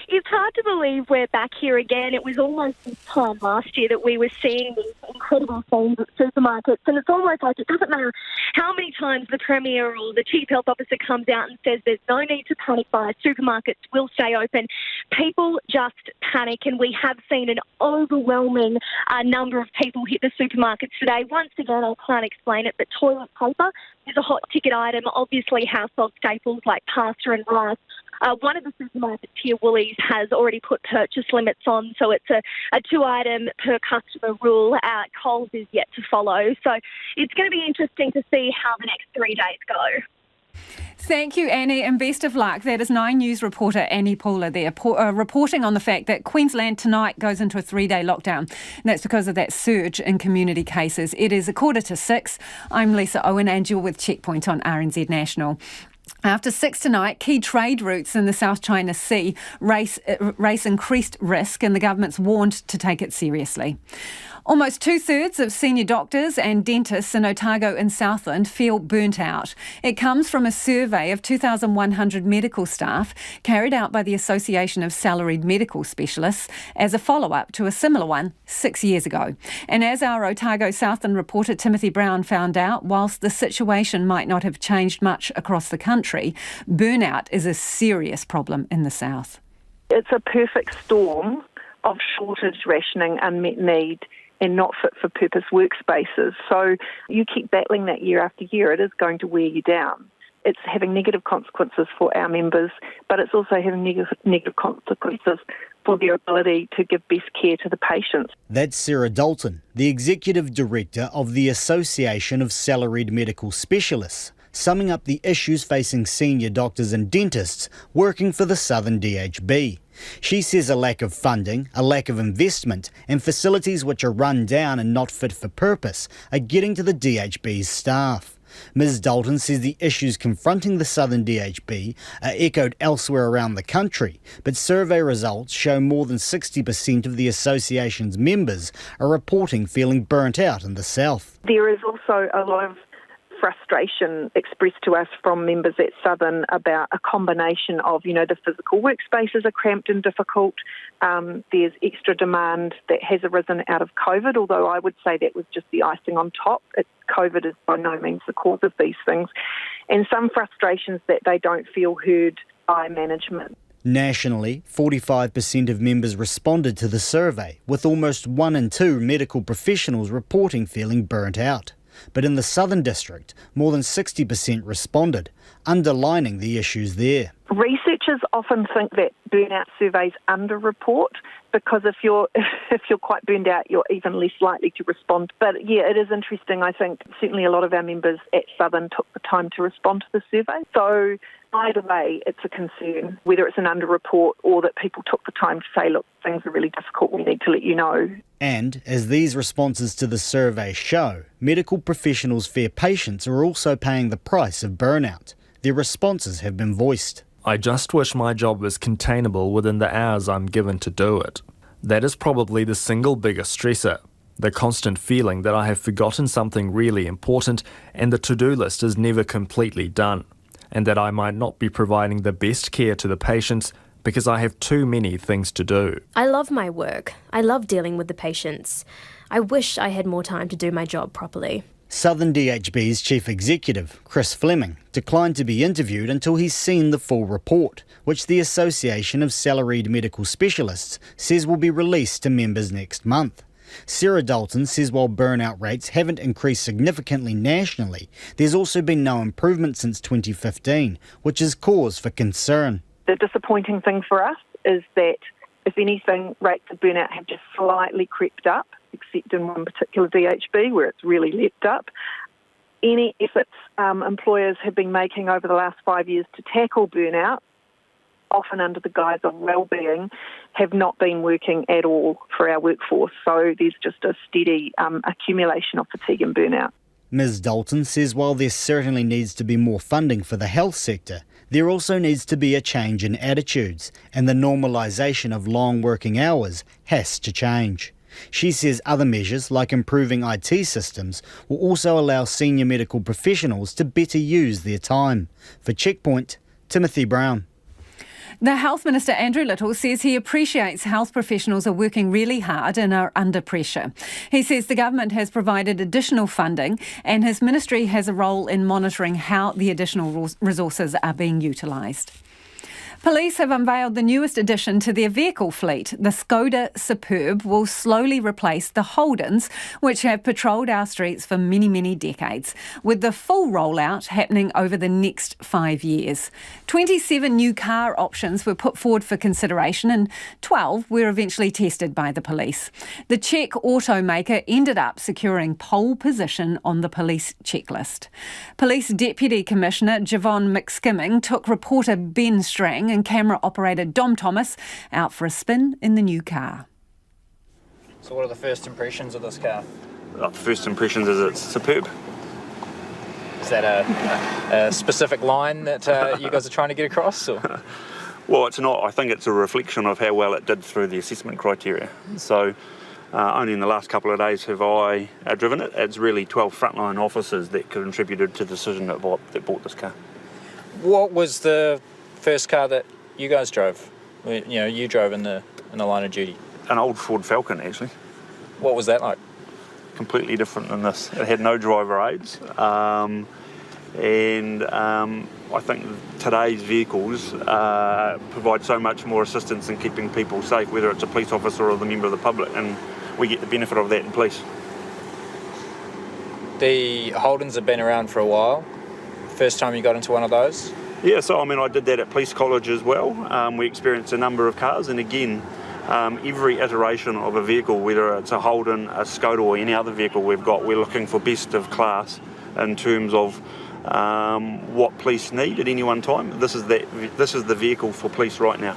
it's hard to believe we're back here again. It was almost this time last year that we were seeing these incredible scenes at supermarkets, and it's almost like it doesn't matter how many times the Premier or the Chief Health Officer comes out and says there's no need to panic buy, supermarkets will stay open. People just panic, and we have seen an overwhelming number of people hit the supermarkets today. Once again, I can't explain it, but toilet paper is a hot ticket item. Obviously, household staples like pasta and rice. One of the supermarkets here, Woolies, has already put purchase limits on, so it's a 2-item per customer rule. Coles is yet to follow. So it's going to be interesting to see how the next 3 days go. Thank you, Annie, and best of luck. That is 9 News reporter Annie Pooler there, reporting on the fact that Queensland tonight goes into a 3-day lockdown. And that's because of that surge in community cases. It is 5:45. I'm Lisa Owen, and you're with Checkpoint on RNZ National. After 6 tonight, key trade routes in the South China Sea race increased risk, and the government's warned to take it seriously. Almost 2/3 of senior doctors and dentists in Otago and Southland feel burnt out. It comes from a survey of 2,100 medical staff carried out by the Association of Salaried Medical Specialists as a follow-up to a similar one 6 years ago. And as our Otago Southland reporter Timothy Brown found out, whilst the situation might not have changed much across the country, burnout is a serious problem in the South. It's a perfect storm of shortage, rationing, unmet need, and not fit for purpose workspaces. So you keep battling that year after year, it is going to wear you down. It's having negative consequences for our members, but it's also having negative consequences for their ability to give best care to the patients. That's Sarah Dalton, the Executive Director of the Association of Salaried Medical Specialists, summing up the issues facing senior doctors and dentists working for the Southern DHB. She says a lack of funding, a lack of investment, and facilities which are run down and not fit for purpose are getting to the DHB's staff. Ms Dalton says the issues confronting the Southern DHB are echoed elsewhere around the country, but survey results show more than 60% of the association's members are reporting feeling burnt out in the South. There is also a lot of frustration expressed to us from members at Southern about a combination of, the physical workspaces are cramped and difficult. There's extra demand that has arisen out of COVID, although I would say that was just the icing on top. COVID is by no means the cause of these things. And some frustrations that they don't feel heard by management. Nationally, 45% of members responded to the survey, with almost 1 in 2 medical professionals reporting feeling burnt out. But in the Southern District, more than 60% responded, underlining the issues there. Researchers often think that burnout surveys underreport, because if you're quite burned out, you're even less likely to respond. But yeah, it is interesting. I think certainly a lot of our members at Southern took the time to respond to the survey. So either way, it's a concern, whether it's an underreport or that people took the time to say, look, things are really difficult, we need to let you know. And as these responses to the survey show, medical professionals fear patients are also paying the price of burnout. Their responses have been voiced. I just wish my job was containable within the hours I'm given to do it. That is probably the single biggest stressor. The constant feeling that I have forgotten something really important and the to-do list is never completely done, and that I might not be providing the best care to the patients because I have too many things to do. I love my work. I love dealing with the patients. I wish I had more time to do my job properly. Southern DHB's Chief Executive, Chris Fleming, declined to be interviewed until he's seen the full report, which the Association of Salaried Medical Specialists says will be released to members next month. Sarah Dalton says while burnout rates haven't increased significantly nationally, there's also been no improvement since 2015, which is cause for concern. The disappointing thing for us is that, if anything, rates of burnout have just slightly crept up, except in one particular DHB where it's really leapt up. Any efforts employers have been making over the last 5 years to tackle burnout, often under the guise of well-being, have not been working at all for our workforce. So there's just a steady accumulation of fatigue and burnout. Ms Dalton says while there certainly needs to be more funding for the health sector, there also needs to be a change in attitudes, and the normalisation of long working hours has to change. She says other measures, like improving IT systems, will also allow senior medical professionals to better use their time. For Checkpoint, Timothy Brown. The Health Minister, Andrew Little, says he appreciates health professionals are working really hard and are under pressure. He says the government has provided additional funding and his ministry has a role in monitoring how the additional resources are being utilised. Police have unveiled the newest addition to their vehicle fleet. The Skoda Superb will slowly replace the Holdens, which have patrolled our streets for many, many decades, with the full rollout happening over the next 5 years. 27 new car options were put forward for consideration and 12 were eventually tested by the police. The Czech automaker ended up securing pole position on the police checklist. Police Deputy Commissioner Javon McSkimming took reporter Ben Strang and camera operator Dom Thomas out for a spin in the new car. So what are the first impressions of this car? The first impressions is it's superb. Is that a specific line that you guys are trying to get across? Or? Well, it's not. I think it's a reflection of how well it did through the assessment criteria. So only in the last couple of days have I driven it. It's really 12 frontline officers that contributed to the decision that bought this car. What was the first car that you guys drove? You drove in the line of duty. An old Ford Falcon, actually. What was that like? Completely different than this. It had no driver aids, and I think today's vehicles provide so much more assistance in keeping people safe, whether it's a police officer or the member of the public, and we get the benefit of that in police. The Holdens have been around for a while. First time you got into one of those? Yeah, so I did that at police college as well. We experienced a number of cars, and again, every iteration of a vehicle, whether it's a Holden, a Skoda or any other vehicle we've got, we're looking for best of class in terms of what police need at any one time. This is the vehicle for police right now.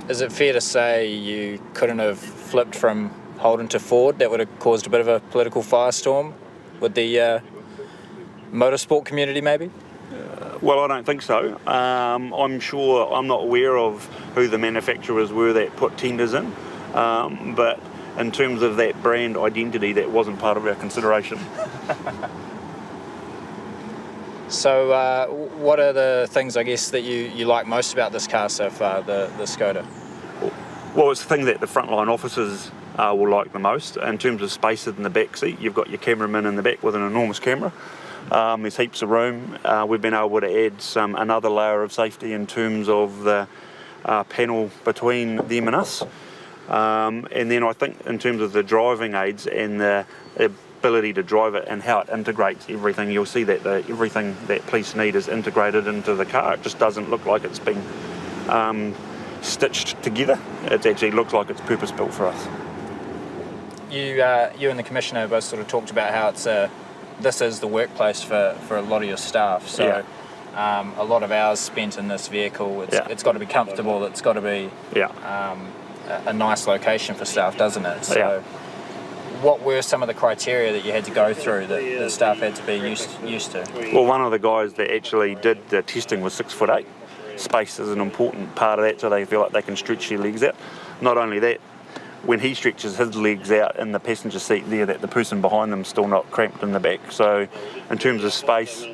Is it fair to say you couldn't have flipped from Holden to Ford? That would have caused a bit of a political firestorm with the motorsport community maybe? Well, I don't think so. I'm not aware of who the manufacturers were that put tenders in, but in terms of that brand identity, that wasn't part of our consideration. So what are the things, I guess, that you like most about this car so far, the Skoda? Well, it's the thing that the frontline officers will like the most. In terms of space in the back seat, you've got your cameraman in the back with an enormous camera. There's heaps of room. We've been able to add another layer of safety in terms of the panel between them and us. And then I think in terms of the driving aids and the ability to drive it and how it integrates everything, you'll see that everything that police need is integrated into the car. It just doesn't look like it's been stitched together. It actually looks like it's purpose-built for us. You and the Commissioner both sort of talked about how this is the workplace for a lot of your staff. So a lot of hours spent in this vehicle. It's got to be comfortable. It's got to be a nice location for staff, doesn't it? So what were some of the criteria that you had to go through that the staff had to be used to? Well, one of the guys that actually did the testing was 6'8". Space is an important part of that, so they feel like they can stretch their legs out. Not only that, when he stretches his legs out in the passenger seat there, that the person behind them's still not cramped in the back. So in terms of space,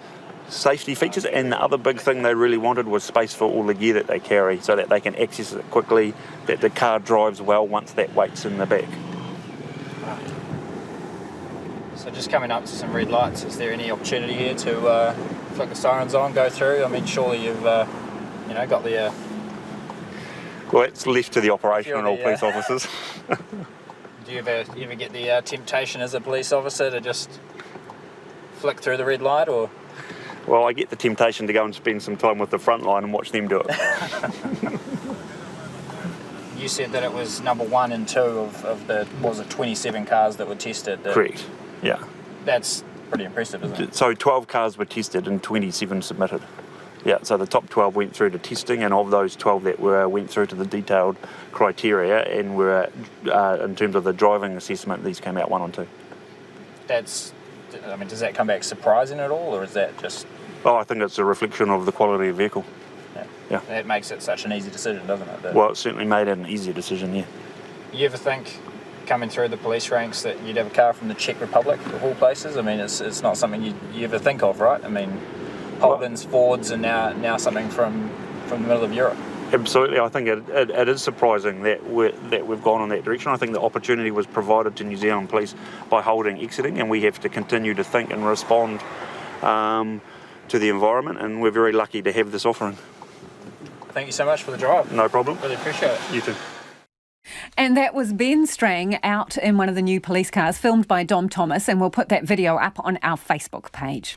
safety features, and the other big thing they really wanted was space for all the gear that they carry so that they can access it quickly, that the car drives well once that weight's in the back. So just coming up to some red lights, is there any opportunity here to flick the sirens on, go through? I mean, surely you've got the... Well, it's left to the operational police officers. Do you ever get the temptation as a police officer to just flick through the red light, or...? Well, I get the temptation to go and spend some time with the front line and watch them do it. You said that it was number 1 and 2 of the, was it 27 cars that were tested? Correct, yeah. That's pretty impressive, isn't it? So 12 cars were tested and 27 submitted. Yeah, so the top 12 went through to testing, and of those 12 that went through to the detailed criteria and were, in terms of the driving assessment, these came out 1 and 2. Does that come back surprising at all, or is that just... Oh, I think it's a reflection of the quality of the vehicle. Yeah. That makes it such an easy decision, doesn't it? Well, it certainly made it an easier decision, yeah. You ever think, coming through the police ranks, that you'd have a car from the Czech Republic, of all places? I mean, it's not something you ever think of, right? I mean, Holden's, Fords, and now something from the middle of Europe. Absolutely. I think it is surprising that we've gone in that direction. I think the opportunity was provided to New Zealand Police by Holding exiting, and we have to continue to think and respond to the environment, and we're very lucky to have this offering. Thank you so much for the drive. No problem. Really appreciate it. You too. And that was Ben Strang out in one of the new police cars, filmed by Dom Thomas, and we'll put that video up on our Facebook page.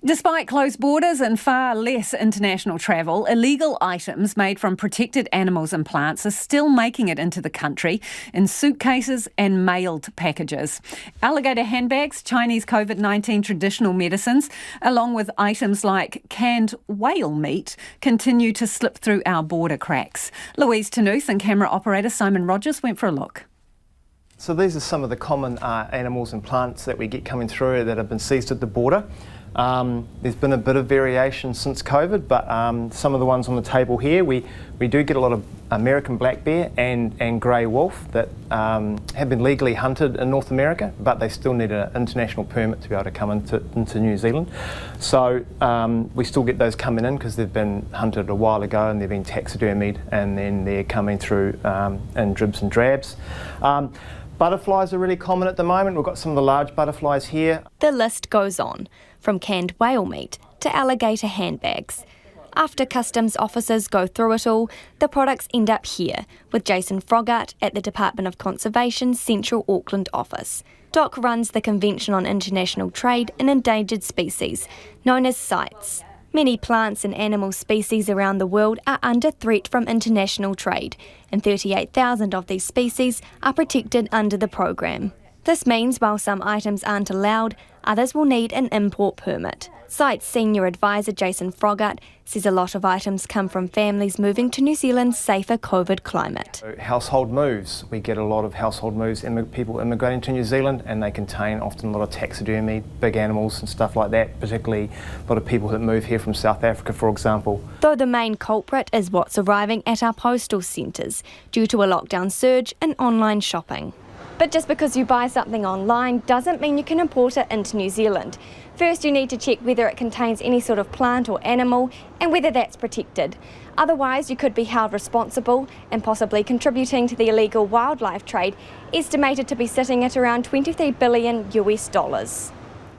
Despite closed borders and far less international travel, illegal items made from protected animals and plants are still making it into the country in suitcases and mailed packages. Alligator handbags, Chinese COVID-19 traditional medicines, along with items like canned whale meat, continue to slip through our border cracks. Louise Tanuth and camera operator Simon Rogers went for a look. So these are some of the common animals and plants that we get coming through that have been seized at the border. There's been a bit of variation since COVID, but some of the ones on the table here, we do get a lot of American black bear and grey wolf that have been legally hunted in North America, but they still need an international permit to be able to come into New Zealand. So we still get those coming in because they've been hunted a while ago and they've been taxidermied, and then they're coming through in dribs and drabs. Butterflies are really common at the moment. We've got some of the large butterflies here. The list goes on, from canned whale meat to alligator handbags. After customs officers go through it all, the products end up here, with Jason Froggatt at the Department of Conservation's Central Auckland office. Doc runs the Convention on International Trade in Endangered Species, known as CITES. Many plants and animal species around the world are under threat from international trade, and 38,000 of these species are protected under the program. This means while some items aren't allowed, others will need an import permit. CITES senior advisor Jason Froggatt says a lot of items come from families moving to New Zealand's safer COVID climate. Household moves. We get a lot of household moves, people immigrating to New Zealand, and they contain often a lot of taxidermy, big animals and stuff like that, particularly a lot of people that move here from South Africa, for example. Though the main culprit is what's arriving at our postal centres due to a lockdown surge in online shopping. But just because you buy something online doesn't mean you can import it into New Zealand. First, you need to check whether it contains any sort of plant or animal and whether that's protected. Otherwise, you could be held responsible and possibly contributing to the illegal wildlife trade, estimated to be sitting at around $23 billion US.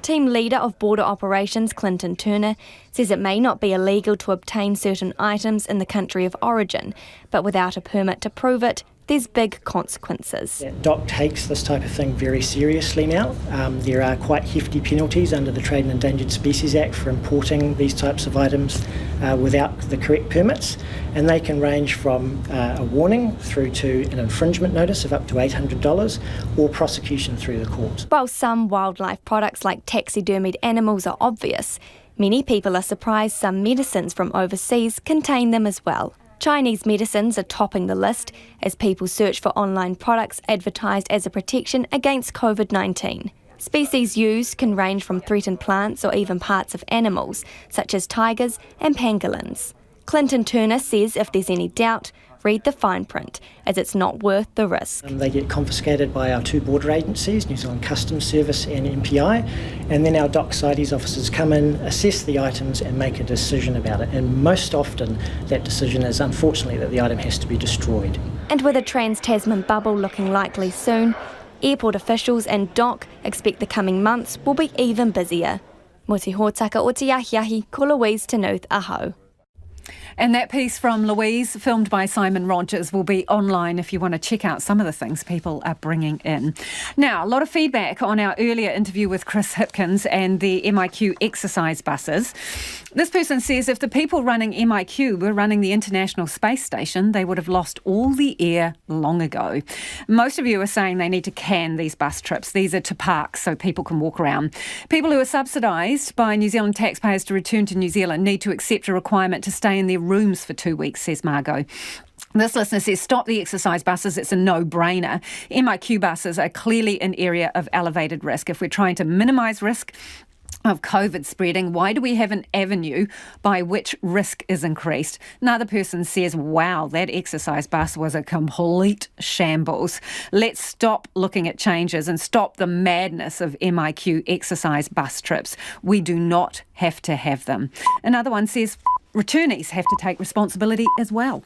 Team leader of Border Operations, Clinton Turner, says it may not be illegal to obtain certain items in the country of origin, but without a permit to prove it, there's big consequences. DOC takes this type of thing very seriously now. There are quite hefty penalties under the Trade and Endangered Species Act for importing these types of items without the correct permits, and they can range from a warning through to an infringement notice of up to $800 or prosecution through the court. While some wildlife products like taxidermied animals are obvious, many people are surprised some medicines from overseas contain them as well. Chinese medicines are topping the list as people search for online products advertised as a protection against COVID-19. Species used can range from threatened plants or even parts of animals, such as tigers and pangolins. Clinton Turner says if there's any doubt, read the fine print, as it's not worth the risk. They get confiscated by our two border agencies, New Zealand Customs Service and MPI, and then our DOC CITES officers come in, assess the items and make a decision about it. And most often that decision is unfortunately that the item has to be destroyed. And with a Trans-Tasman bubble looking likely soon, airport officials and DOC expect the coming months will be even busier. Mo te hōtaka o te ahiahi, ko Louise Tanuth, aho. And that piece from Louise, filmed by Simon Rogers, will be online if you want to check out some of the things people are bringing in. Now, a lot of feedback on our earlier interview with Chris Hipkins and the MIQ exercise buses. This person says if the people running MIQ were running the International Space Station, they would have lost all the air long ago. Most of you are saying they need to can these bus trips. These are to parks so people can walk around. People who are subsidised by New Zealand taxpayers to return to New Zealand need to accept a requirement to stay in their rooms for 2 weeks, says Margot. This listener says, stop the exercise buses, it's a no-brainer. MIQ buses are clearly an area of elevated risk. If we're trying to minimise risk of COVID spreading, why do we have an avenue by which risk is increased? Another person says, wow, that exercise bus was a complete shambles. Let's stop looking at changes and stop the madness of MIQ exercise bus trips. We do not have to have them. Another one says, returnees have to take responsibility as well.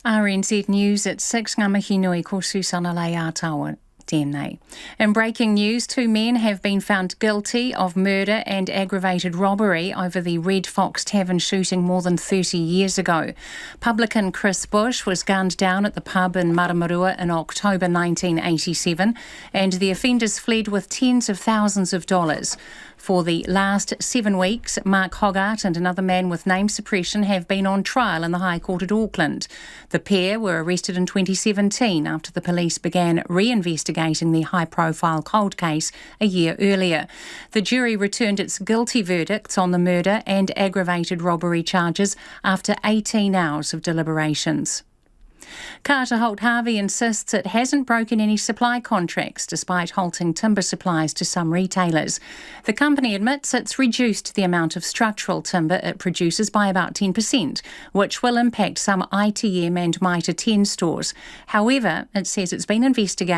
RNZ News at 6 ngā nui ko Susana Leatawa. In breaking news, 2 men have been found guilty of murder and aggravated robbery over the Red Fox Tavern shooting more than 30 years ago. Publican Chris Bush was gunned down at the pub in Maramarua in October 1987, and the offenders fled with tens of thousands of dollars. For the last 7 weeks, Mark Hoggart and another man with name suppression have been on trial in the High Court at Auckland. The pair were arrested in 2017 after the police began reinvestigating the high-profile cold case a year earlier. The jury returned its guilty verdicts on the murder and aggravated robbery charges after 18 hours of deliberations. Carter Holt Harvey insists it hasn't broken any supply contracts despite halting timber supplies to some retailers. The company admits it's reduced the amount of structural timber it produces by about 10%, which will impact some ITM and Mitre 10 stores. However, it says it's been investing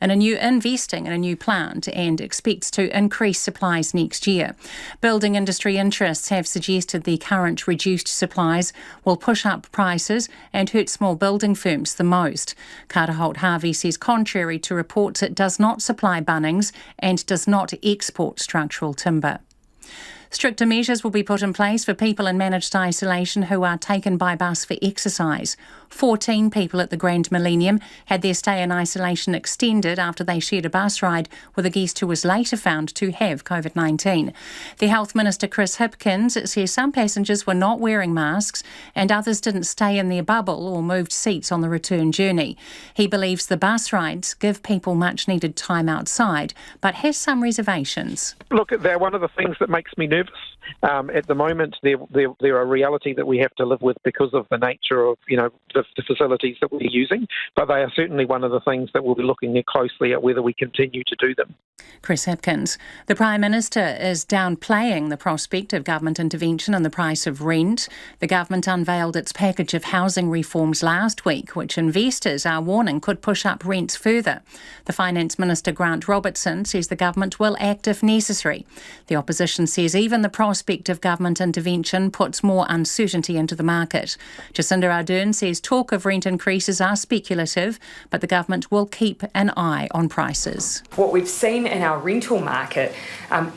in a new plant and expects to increase supplies next year. Building industry interests have suggested the current reduced supplies will push up prices and hurt small building firms the most. Carter Holt Harvey says contrary to reports it does not supply Bunnings and does not export structural timber. Stricter measures will be put in place for people in managed isolation who are taken by bus for exercise. 14 people at the Grand Millennium had their stay in isolation extended after they shared a bus ride with a guest who was later found to have COVID-19. The Health Minister Chris Hipkins says some passengers were not wearing masks and others didn't stay in their bubble or moved seats on the return journey. He believes the bus rides give people much needed time outside, but has some reservations. Look, they're one of the things that makes me nervous. At the moment, they're a reality that we have to live with because of the nature of, the facilities that we're using. But they are certainly one of the things that we'll be looking closely at whether we continue to do them. Chris Hipkins. The Prime Minister is downplaying the prospect of government intervention in the price of rent. The government unveiled its package of housing reforms last week, which investors are warning could push up rents further. The Finance Minister Grant Robertson says the government will act if necessary. The opposition says even the prospect of government intervention puts more uncertainty into the market. Jacinda Ardern says talk of rent increases are speculative, but the government will keep an eye on prices. What we've seen in our rental market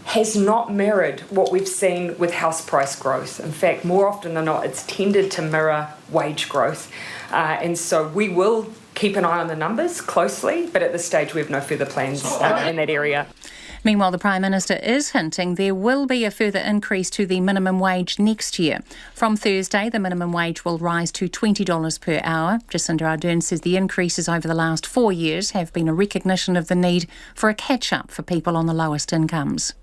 has not mirrored what we've seen with house price growth. In fact, more often than not, it's tended to mirror wage growth. And so we will keep an eye on the numbers closely, but at this stage we have no further plans in that area. Meanwhile, the Prime Minister is hinting there will be a further increase to the minimum wage next year. From Thursday, the minimum wage will rise to $20 per hour. Jacinda Ardern says the increases over the last 4 years have been a recognition of the need for a catch-up for people on the lowest incomes.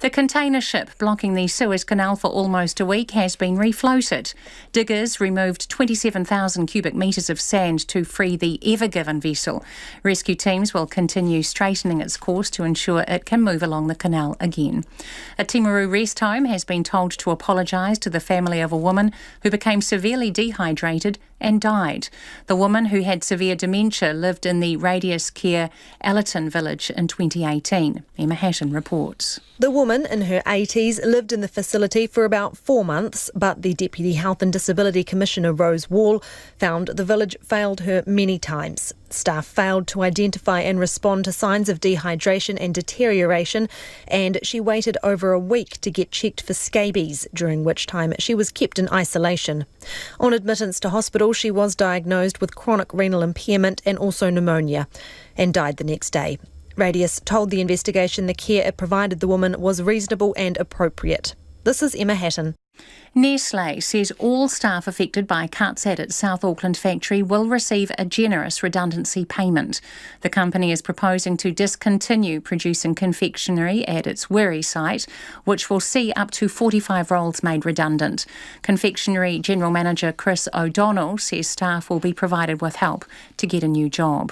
The container ship blocking the Suez Canal for almost a week has been refloated. Diggers removed 27,000 cubic metres of sand to free the Ever Given vessel. Rescue teams will continue straightening its course to ensure it can move along the canal again. A Timaru rest home has been told to apologise to the family of a woman who became severely dehydrated and died. The woman, who had severe dementia, lived in the Radius Care Allerton village in 2018. Emma Hatton reports. The woman, in her 80s, lived in the facility for about 4 months, but the Deputy Health and Disability Commissioner, Rose Wall, found the village failed her many times. Staff failed to identify and respond to signs of dehydration and deterioration, and she waited over a week to get checked for scabies, during which time she was kept in isolation. On admittance to hospital, she was diagnosed with chronic renal impairment and also pneumonia, and died the next day. Radius told the investigation the care it provided the woman was reasonable and appropriate. This is Emma Hatton. Nestlé says all staff affected by cuts at its South Auckland factory will receive a generous redundancy payment. The company is proposing to discontinue producing confectionery at its Wiri site, which will see up to 45 roles made redundant. Confectionery General Manager Chris O'Donnell says staff will be provided with help to get a new job.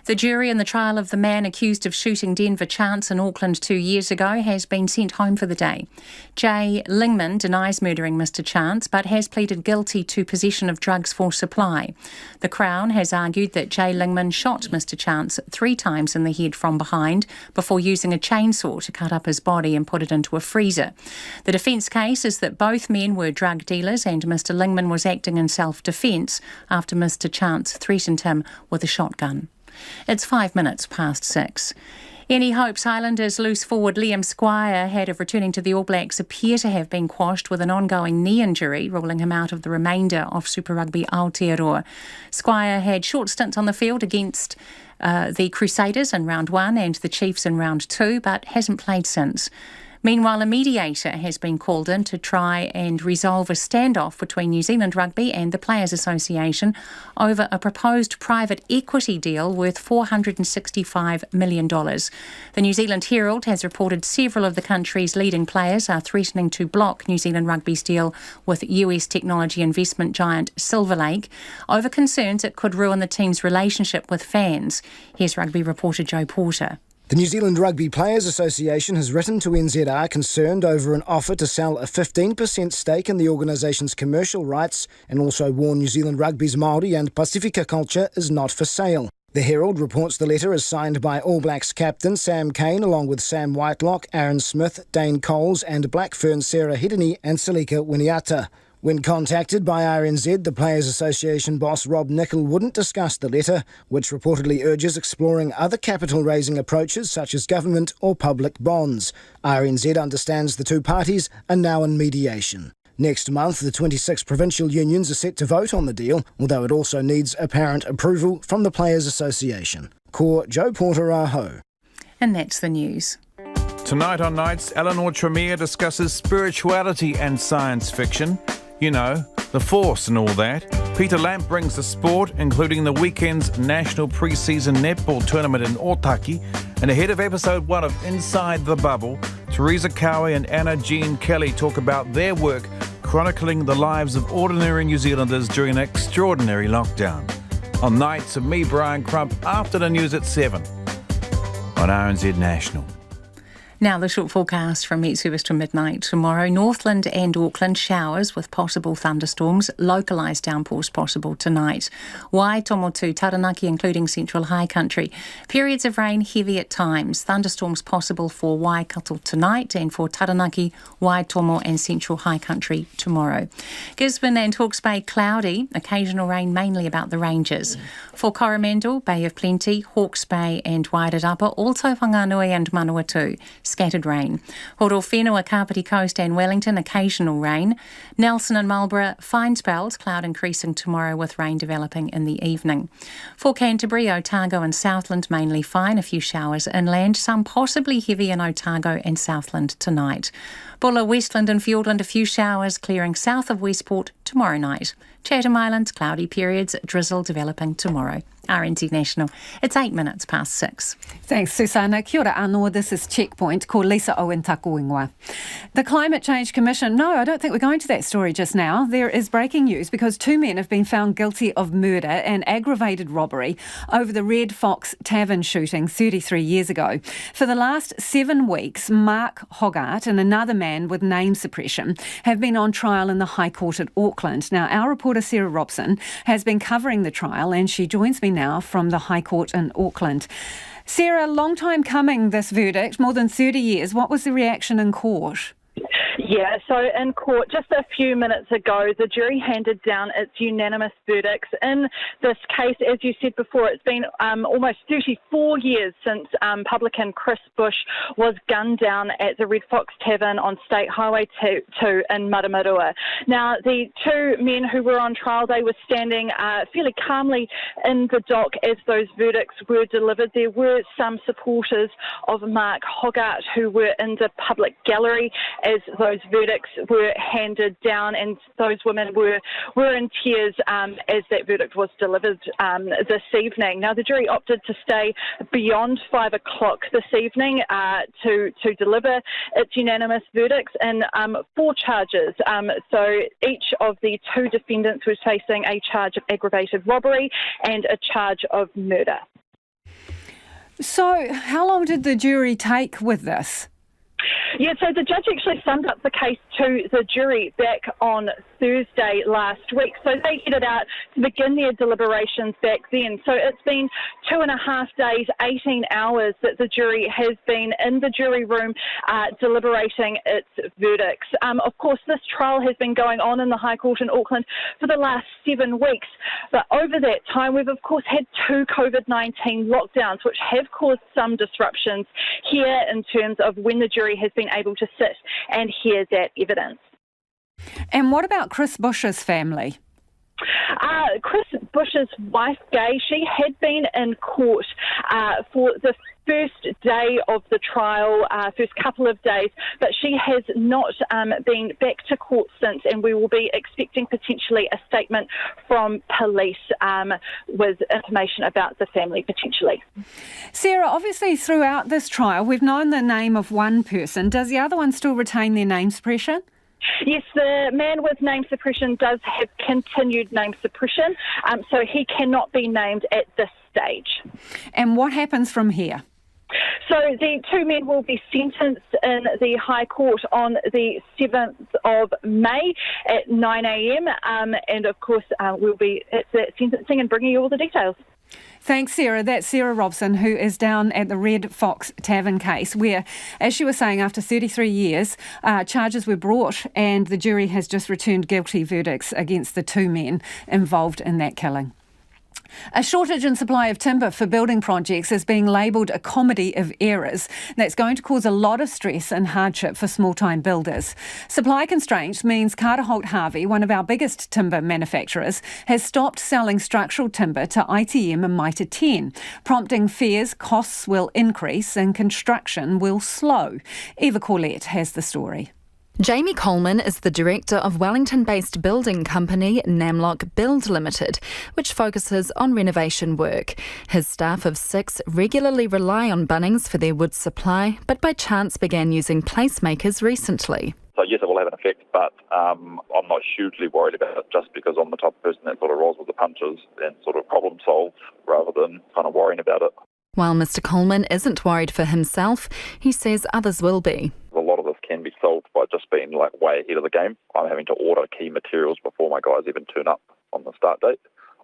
The jury in the trial of the man accused of shooting Denver Chance in Auckland 2 years ago has been sent home for the day. Jay Lingman denies murdering Mr Chance, but has pleaded guilty to possession of drugs for supply. The Crown has argued that Jay Lingman shot Mr Chance 3 times in the head from behind before using a chainsaw to cut up his body and put it into a freezer. The defence case is that both men were drug dealers and Mr Lingman was acting in self-defence after Mr Chance threatened him with a shotgun. It's 5 minutes past 6. Any hopes Islanders loose forward Liam Squire had of returning to the All Blacks appear to have been quashed with an ongoing knee injury, ruling him out of the remainder of Super Rugby Aotearoa. Squire had short stints on the field against the Crusaders in round 1 and the Chiefs in round 2, but hasn't played since. Meanwhile, a mediator has been called in to try and resolve a standoff between New Zealand Rugby and the Players Association over a proposed private equity deal worth $465 million. The New Zealand Herald has reported several of the country's leading players are threatening to block New Zealand Rugby's deal with US technology investment giant Silver Lake over concerns it could ruin the team's relationship with fans. Here's Rugby reporter Joe Porter. The New Zealand Rugby Players Association has written to NZR concerned over an offer to sell a 15% stake in the organisation's commercial rights and also warned New Zealand Rugby's Māori and Pasifika culture is not for sale. The Herald reports the letter is signed by All Blacks captain Sam Cane along with Sam Whitelock, Aaron Smith, Dane Coles and Black Fern Sarah Hedini and Salika Winiata. When contacted by RNZ, the Players Association boss Rob Nichol wouldn't discuss the letter, which reportedly urges exploring other capital-raising approaches such as government or public bonds. RNZ understands the two parties are now in mediation. Next month, the 26 provincial unions are set to vote on the deal, although it also needs apparent approval from the Players Association. Ko Joe Porter Aho. And that's the news. Tonight on Nights, Eleanor Tremere discusses spirituality and science fiction. You know, the Force and all that. Peter Lamp brings the sport, including the weekend's national pre-season netball tournament in Otaki. And ahead of episode 1 of Inside the Bubble, Teresa Cowie and Anna Jean Kelly talk about their work chronicling the lives of ordinary New Zealanders during an extraordinary lockdown. On Nights of me, Brian Crump, after the news at 7 on RNZ National. Now the short forecast from Met Service to midnight tomorrow. Northland and Auckland showers with possible thunderstorms. Localised downpours possible tonight. Waitomo to Taranaki, including central high country. Periods of rain heavy at times. Thunderstorms possible for Waikato tonight and for Taranaki, Waitomo and central high country tomorrow. Gisborne and Hawke's Bay cloudy. Occasional rain mainly about the ranges. For Coromandel, Bay of Plenty, Hawke's Bay and Wairarapa. Also Whanganui and Manawatu. Scattered rain. Horowhenua, Kapiti Coast and Wellington, occasional rain. Nelson and Marlborough, fine spells, cloud increasing tomorrow with rain developing in the evening. For Canterbury, Otago and Southland, mainly fine, a few showers inland, some possibly heavy in Otago and Southland tonight. Bulla, Westland and Fiordland, a few showers clearing south of Westport tomorrow night. Chatham Islands, cloudy periods, drizzle developing tomorrow. RNZ National. It's 8 minutes past 6. Thanks, Susanna. Kia ora anō. This is Checkpoint. Ko Lisa Owen taku ingoa. The Climate Change Commission. No, I don't think we're going to that story just now. There is breaking news because 2 men have been found guilty of murder and aggravated robbery over the Red Fox Tavern shooting 33 years ago. For the last 7 weeks, Mark Hogarth and another man with name suppression have been on trial in the High Court at Auckland. Auckland. Now, our reporter Sarah Robson has been covering the trial and she joins me now from the High Court in Auckland. Sarah, long time coming, this verdict, more than 30 years. What was the reaction in court? Yeah, so in court just a few minutes ago, the jury handed down its unanimous verdicts. In this case, as you said before, it's been almost 34 years since publican Chris Bush was gunned down at the Red Fox Tavern on State Highway 2 in Maramarua. Now, the two men who were on trial, they were standing fairly calmly in the dock as those verdicts were delivered. There were some supporters of Mark Hogarth who were in the public gallery as those verdicts were handed down, and those women were in tears as that verdict was delivered this evening. Now, the jury opted to stay beyond 5 o'clock this evening to deliver its unanimous verdicts in 4 charges. So each of the 2 defendants was facing a charge of aggravated robbery and a charge of murder. So how long did the jury take with this? Yeah, so the judge actually summed up the case to the jury back on Thursday last week. So they headed out to begin their deliberations back then. So it's been 2.5 days, 18 hours that the jury has been in the jury room deliberating its verdicts. Of course, this trial has been going on in the High Court in Auckland for the last 7 weeks. But over that time, we've of course had 2 COVID-19 lockdowns, which have caused some disruptions here in terms of when the jury has been able to sit and hear that evidence. And what about Chris Bush's family? Chris Bush's wife, Gay, she had been in court for the first day of the trial, first couple of days, but she has not been back to court since, and we will be expecting potentially a statement from police with information about the family potentially. Sarah, obviously throughout this trial we've known the name of one person. Does the other one still retain their name suppression? Yes, the man with name suppression does have continued name suppression, so he cannot be named at this stage. And what happens from here? So the 2 men will be sentenced in the High Court on the 7th of May at 9 a.m. And of course we'll be at that sentencing and bringing you all the details. Thanks, Sarah. That's Sarah Robson, who is down at the Red Fox Tavern case where, as you were saying, after 33 years, charges were brought and the jury has just returned guilty verdicts against the 2 men involved in that killing. A shortage in supply of timber for building projects is being labelled a comedy of errors. That's going to cause a lot of stress and hardship for small-time builders. Supply constraints means Carter Holt, one of our biggest timber manufacturers, has stopped selling structural timber to ITM and Mitre 10, prompting fears costs will increase and construction will slow. Eva Corlett has the story. Jamie Coleman is the director of Wellington-based building company Namlock Build Limited, which focuses on renovation work. His staff of 6 regularly rely on Bunnings for their wood supply, but by chance began using placemakers recently. So yes, it will have an effect, but I'm not hugely worried about it just because I'm the type of person that sort of rolls with the punches and sort of problem solves rather than kind of worrying about it. While Mr. Coleman isn't worried for himself, he says others will be. A lot of this can be solved by just being way ahead of the game. I'm having to order key materials before my guys even turn up on the start date.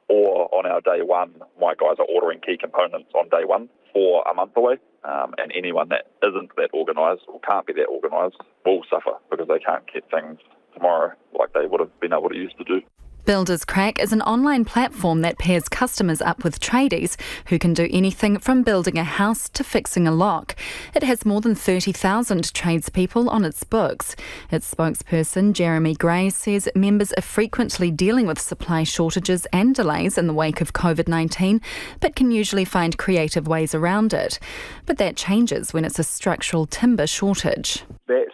Or on our day one, my guys are ordering key components on day one for a month away. And anyone that isn't that organised or can't be that organised will suffer because they can't get things tomorrow like they would have been able to used to do. Builders Crack is an online platform that pairs customers up with tradies who can do anything from building a house to fixing a lock. It has more than 30,000 tradespeople on its books. Its spokesperson, Jeremy Gray, says members are frequently dealing with supply shortages and delays in the wake of COVID-19, but can usually find creative ways around it. But that changes when it's a structural timber shortage. That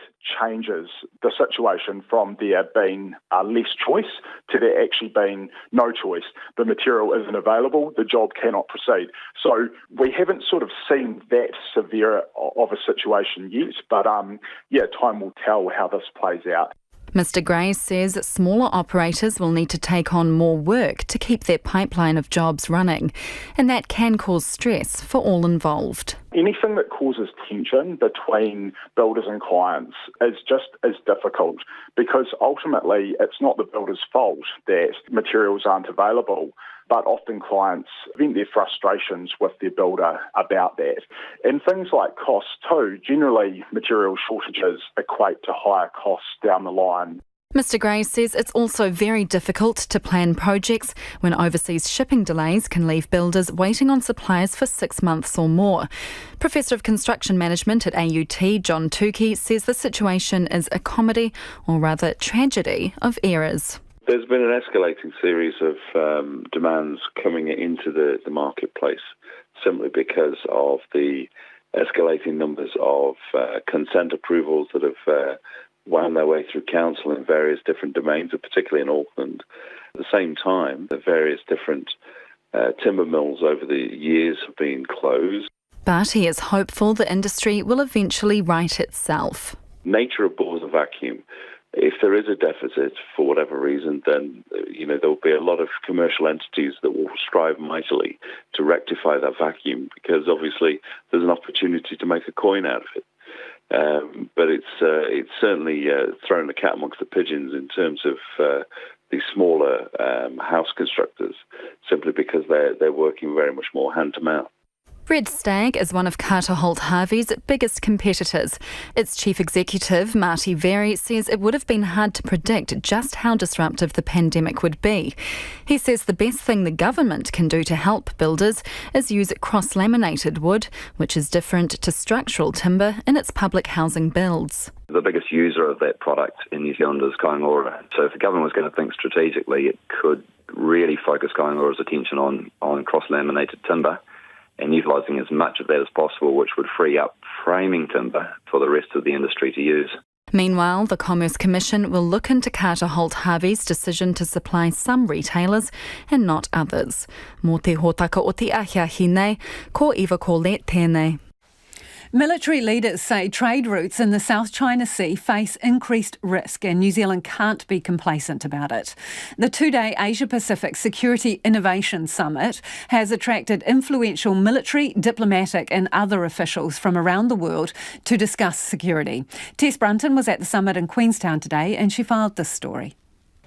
changes the situation from there being less choice to there actually being no choice. The material isn't available, the job cannot proceed. So we haven't sort of seen that severe of a situation yet, but time will tell how this plays out. Mr Gray says smaller operators will need to take on more work to keep their pipeline of jobs running, and that can cause stress for all involved. Anything that causes tension between builders and clients is just as difficult, because ultimately it's not the builder's fault that materials aren't available, but often clients vent their frustrations with their builder about that. And things like costs too, generally material shortages equate to higher costs down the line. Mr Gray says it's also very difficult to plan projects when overseas shipping delays can leave builders waiting on suppliers for 6 months or more. Professor of Construction Management at AUT, John Tukey, says the situation is a comedy, or rather tragedy, of errors. There's been an escalating series of demands coming into the marketplace simply because of the escalating numbers of consent approvals that have wound their way through council in various different domains, particularly in Auckland. At the same time, the various different timber mills over the years have been closed. But he is hopeful the industry will eventually right itself. Nature abhors a vacuum. If there is a deficit for whatever reason, then there will be a lot of commercial entities that will strive mightily to rectify that vacuum, because obviously there's an opportunity to make a coin out of it. But it's certainly thrown the cat amongst the pigeons in terms of the smaller house constructors, simply because they're working very much more hand to mouth. Red Stag is one of Carter Holt Harvey's biggest competitors. Its chief executive, Marty Very, says it would have been hard to predict just how disruptive the pandemic would be. He says the best thing the government can do to help builders is use cross-laminated wood, which is different to structural timber in its public housing builds. The biggest user of that product in New Zealand is Kaingaroa. So if the government was going to think strategically, it could really focus Kaingaroa's attention on cross-laminated timber and utilising as much of that as possible, which would free up framing timber for the rest of the industry to use. Meanwhile, the Commerce Commission will look into Carter Holt Harvey's decision to supply some retailers and not others. Mō te hōtaka o te ahiahi nei, ko Eva Colette tēnei. Military leaders say trade routes in the South China Sea face increased risk, and New Zealand can't be complacent about it. The two-day Asia-Pacific Security Innovation Summit has attracted influential military, diplomatic and other officials from around the world to discuss security. Tess Brunton was at the summit in Queenstown today, and she filed this story.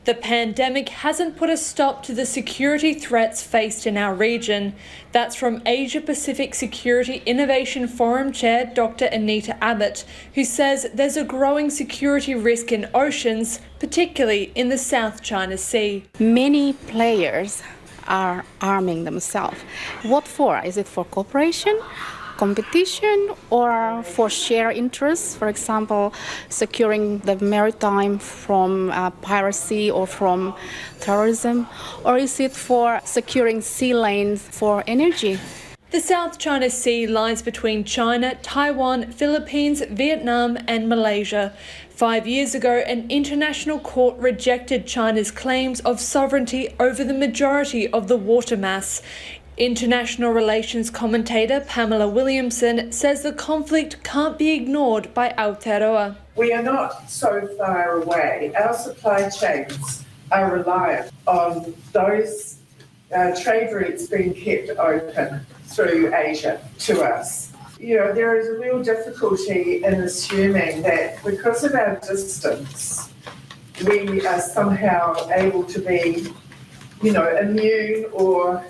The pandemic hasn't put a stop to the security threats faced in our region. That's from Asia-Pacific Security Innovation Forum Chair Dr. Anita Abbott, who says there's a growing security risk in oceans, particularly in the South China Sea. Many players are arming themselves. What for? Is it for cooperation, competition, or for shared interests? For example, securing the maritime from piracy or from terrorism? Or is it for securing sea lanes for energy? The South China Sea lies between China, Taiwan, Philippines, Vietnam and Malaysia. 5 years ago, an international court rejected China's claims of sovereignty over the majority of the water mass. International relations commentator Pamela Williamson says the conflict can't be ignored by Aotearoa. We are not so far away. Our supply chains are reliant on those trade routes being kept open through Asia to us. There is a real difficulty in assuming that because of our distance, we are somehow able to be, immune or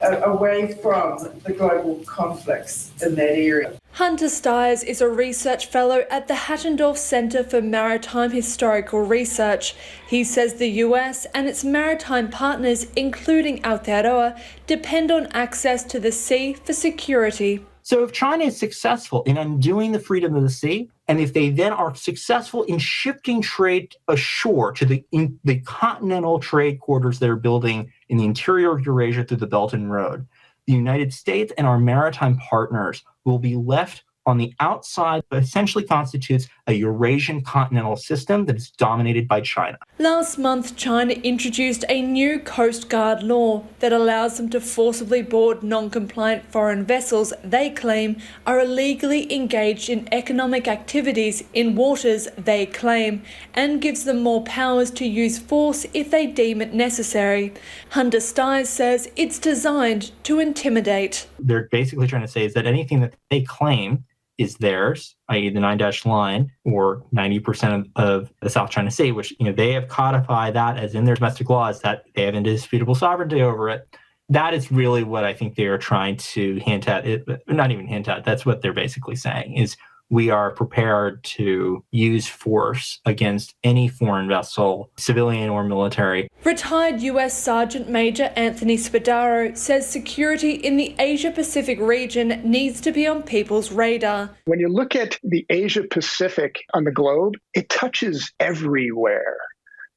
away from the global conflicts in that area. Hunter Stiers is a research fellow at the Hattendorf Centre for Maritime Historical Research. He says the US and its maritime partners, including Aotearoa, depend on access to the sea for security. So if China is successful in undoing the freedom of the sea, and if they then are successful in shifting trade ashore to the continental trade corridors they're building in the interior of Eurasia through the Belt and Road, the United States and our maritime partners will be left on the outside essentially constitutes a Eurasian continental system that is dominated by China. Last month, China introduced a new Coast Guard law that allows them to forcibly board non-compliant foreign vessels they claim are illegally engaged in economic activities in waters they claim, and gives them more powers to use force if they deem it necessary. Hunter Stiers says it's designed to intimidate. They're basically trying to say is that anything that they claim is theirs, i.e. the 9-dash line, or 90% of the South China Sea, which they have codified that as in their domestic laws, that they have indisputable sovereignty over it. That is really what I think they are trying to hint at. Not even hint at, that's what they're basically saying, is we are prepared to use force against any foreign vessel, civilian or military. Retired US Sergeant Major Anthony Spadaro says security in the Asia-Pacific region needs to be on people's radar. When you look at the Asia-Pacific on the globe, it touches everywhere.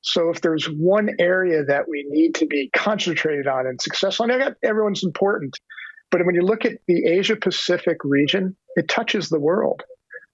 So if there's one area that we need to be concentrated on and successful, and everyone's important, but when you look at the Asia-Pacific region, it touches the world.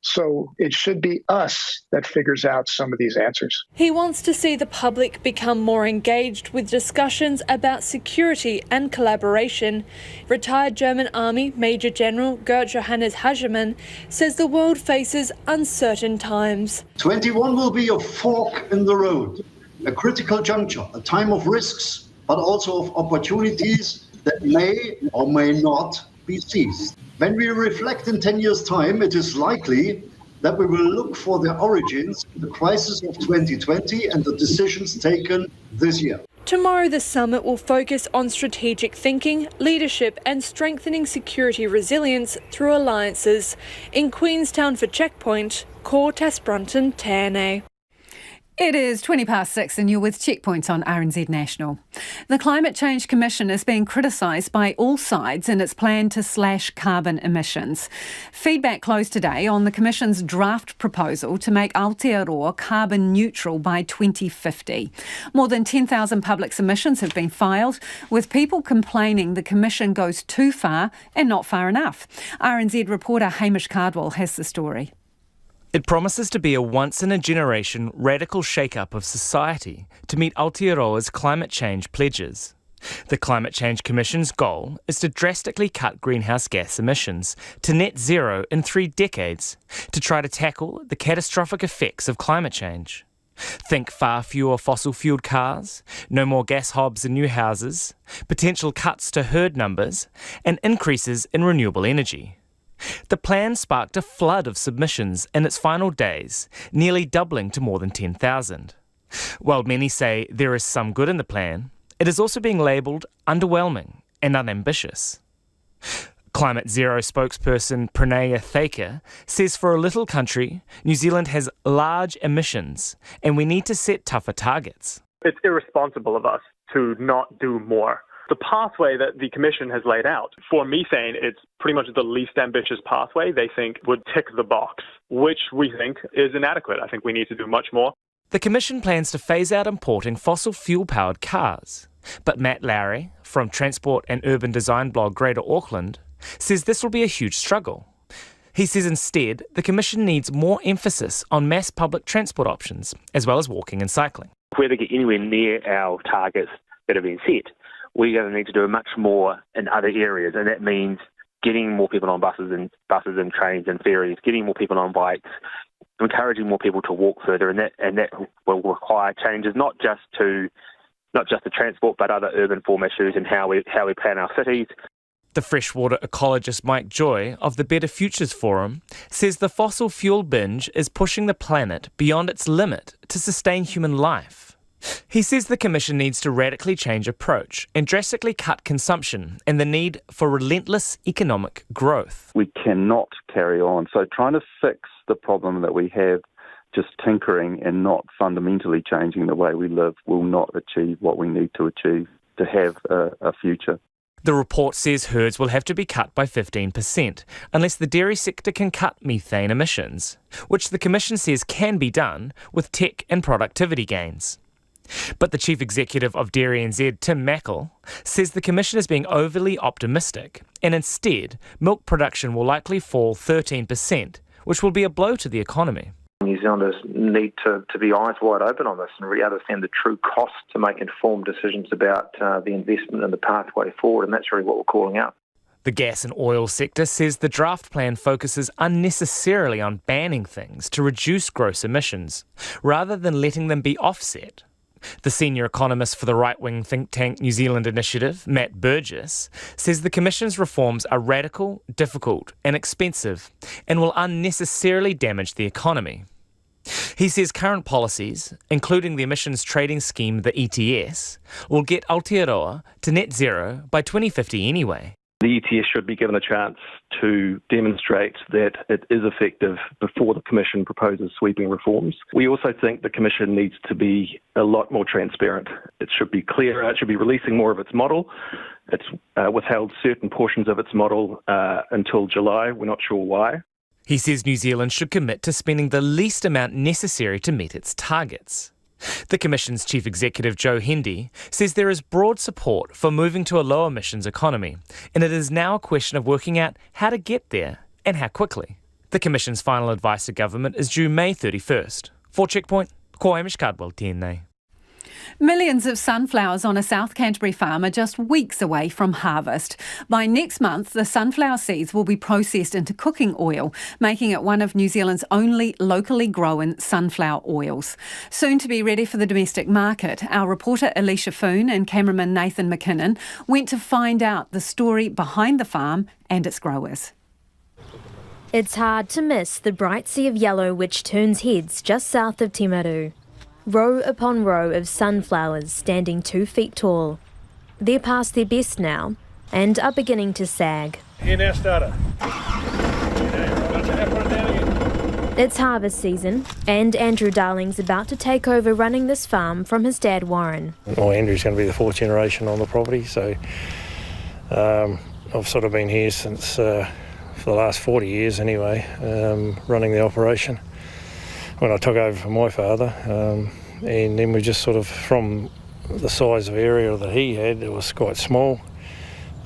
So it should be us that figures out some of these answers. He wants to see the public become more engaged with discussions about security and collaboration. Retired German Army Major General Gert Johannes Hagemann says the world faces uncertain times. 21 will be a fork in the road, a critical juncture, a time of risks, but also of opportunities that may or may not be seized. When we reflect in 10 years' time, it is likely that we will look for the origins in the crisis of 2020 and the decisions taken this year. Tomorrow, the summit will focus on strategic thinking, leadership and strengthening security resilience through alliances. In Queenstown for Checkpoint, Cor Tasbrunton, TNA. It is 6:20 and you're with Checkpoints on RNZ National. The Climate Change Commission is being criticised by all sides in its plan to slash carbon emissions. Feedback closed today on the Commission's draft proposal to make Aotearoa carbon neutral by 2050. More than 10,000 public submissions have been filed, with people complaining the Commission goes too far and not far enough. RNZ reporter Hamish Cardwell has the story. It promises to be a once-in-a-generation radical shake-up of society to meet Aotearoa's climate change pledges. The Climate Change Commission's goal is to drastically cut greenhouse gas emissions to net zero in 3 decades to try to tackle the catastrophic effects of climate change. Think far fewer fossil-fuelled cars, no more gas hobs in new houses, potential cuts to herd numbers, and increases in renewable energy. The plan sparked a flood of submissions in its final days, nearly doubling to more than 10,000. While many say there is some good in the plan, it is also being labelled underwhelming and unambitious. Climate Zero spokesperson Pranaya Thaker says for a little country, New Zealand has large emissions and we need to set tougher targets. It's irresponsible of us to not do more. The pathway that the Commission has laid out for methane, it's pretty much the least ambitious pathway they think would tick the box, which we think is inadequate. I think we need to do much more. The Commission plans to phase out importing fossil fuel-powered cars. But Matt Lowry, from transport and urban design blog Greater Auckland, says this will be a huge struggle. He says instead the Commission needs more emphasis on mass public transport options, as well as walking and cycling. If we're to get anywhere near our targets that have been set, we're going to need to do much more in other areas, and that means getting more people on buses and trains and ferries, getting more people on bikes, encouraging more people to walk further, and that will require changes not just to transport, but other urban form issues and how we plan our cities. The freshwater ecologist Mike Joy of the Better Futures Forum says the fossil fuel binge is pushing the planet beyond its limit to sustain human life. He says the Commission needs to radically change approach and drastically cut consumption and the need for relentless economic growth. We cannot carry on. So trying to fix the problem that we have, just tinkering and not fundamentally changing the way we live, will not achieve what we need to achieve to have a future. The report says herds will have to be cut by 15% unless the dairy sector can cut methane emissions, which the Commission says can be done with tech and productivity gains. But the chief executive of Dairy NZ, Tim Mackle, says the Commission is being overly optimistic, and instead, milk production will likely fall 13%, which will be a blow to the economy. New Zealanders need to be eyes wide open on this and really understand the true cost to make informed decisions about the investment and the pathway forward, and that's really what we're calling out. The gas and oil sector says the draft plan focuses unnecessarily on banning things to reduce gross emissions, rather than letting them be offset. The senior economist for the right-wing think tank New Zealand Initiative, Matt Burgess, says the Commission's reforms are radical, difficult and expensive and will unnecessarily damage the economy. He says current policies, including the emissions trading scheme, the ETS, will get Aotearoa to net zero by 2050 anyway. The ETS should be given a chance to demonstrate that it is effective before the Commission proposes sweeping reforms. We also think the Commission needs to be a lot more transparent. It should be clearer, it should be releasing more of its model. It's withheld certain portions of its model until July. We're not sure why. He says New Zealand should commit to spending the least amount necessary to meet its targets. The Commission's Chief Executive Joe Hendy says there is broad support for moving to a low emissions economy, and it is now a question of working out how to get there and how quickly. The Commission's final advice to government is due May 31st. For Checkpoint, ko Hamish Cardwell, TNA. Millions of sunflowers on a South Canterbury farm are just weeks away from harvest. By next month, the sunflower seeds will be processed into cooking oil, making it one of New Zealand's only locally grown sunflower oils. Soon to be ready for the domestic market, our reporter Alicia Foon and cameraman Nathan McKinnon went to find out the story behind the farm and its growers. It's hard to miss the bright sea of yellow which turns heads just south of Timaru. Row upon row of sunflowers standing 2 feet tall. They're past their best now and are beginning to sag. Here now, starter. It's harvest season and Andrew Darling's about to take over running this farm from his dad Warren. Well, Andrew's going to be the 4th generation on the property, so I've sort of been here since for the last 40 years anyway, running the operation. When I took over from my father, and then we just sort of, from the size of area that he had, it was quite small.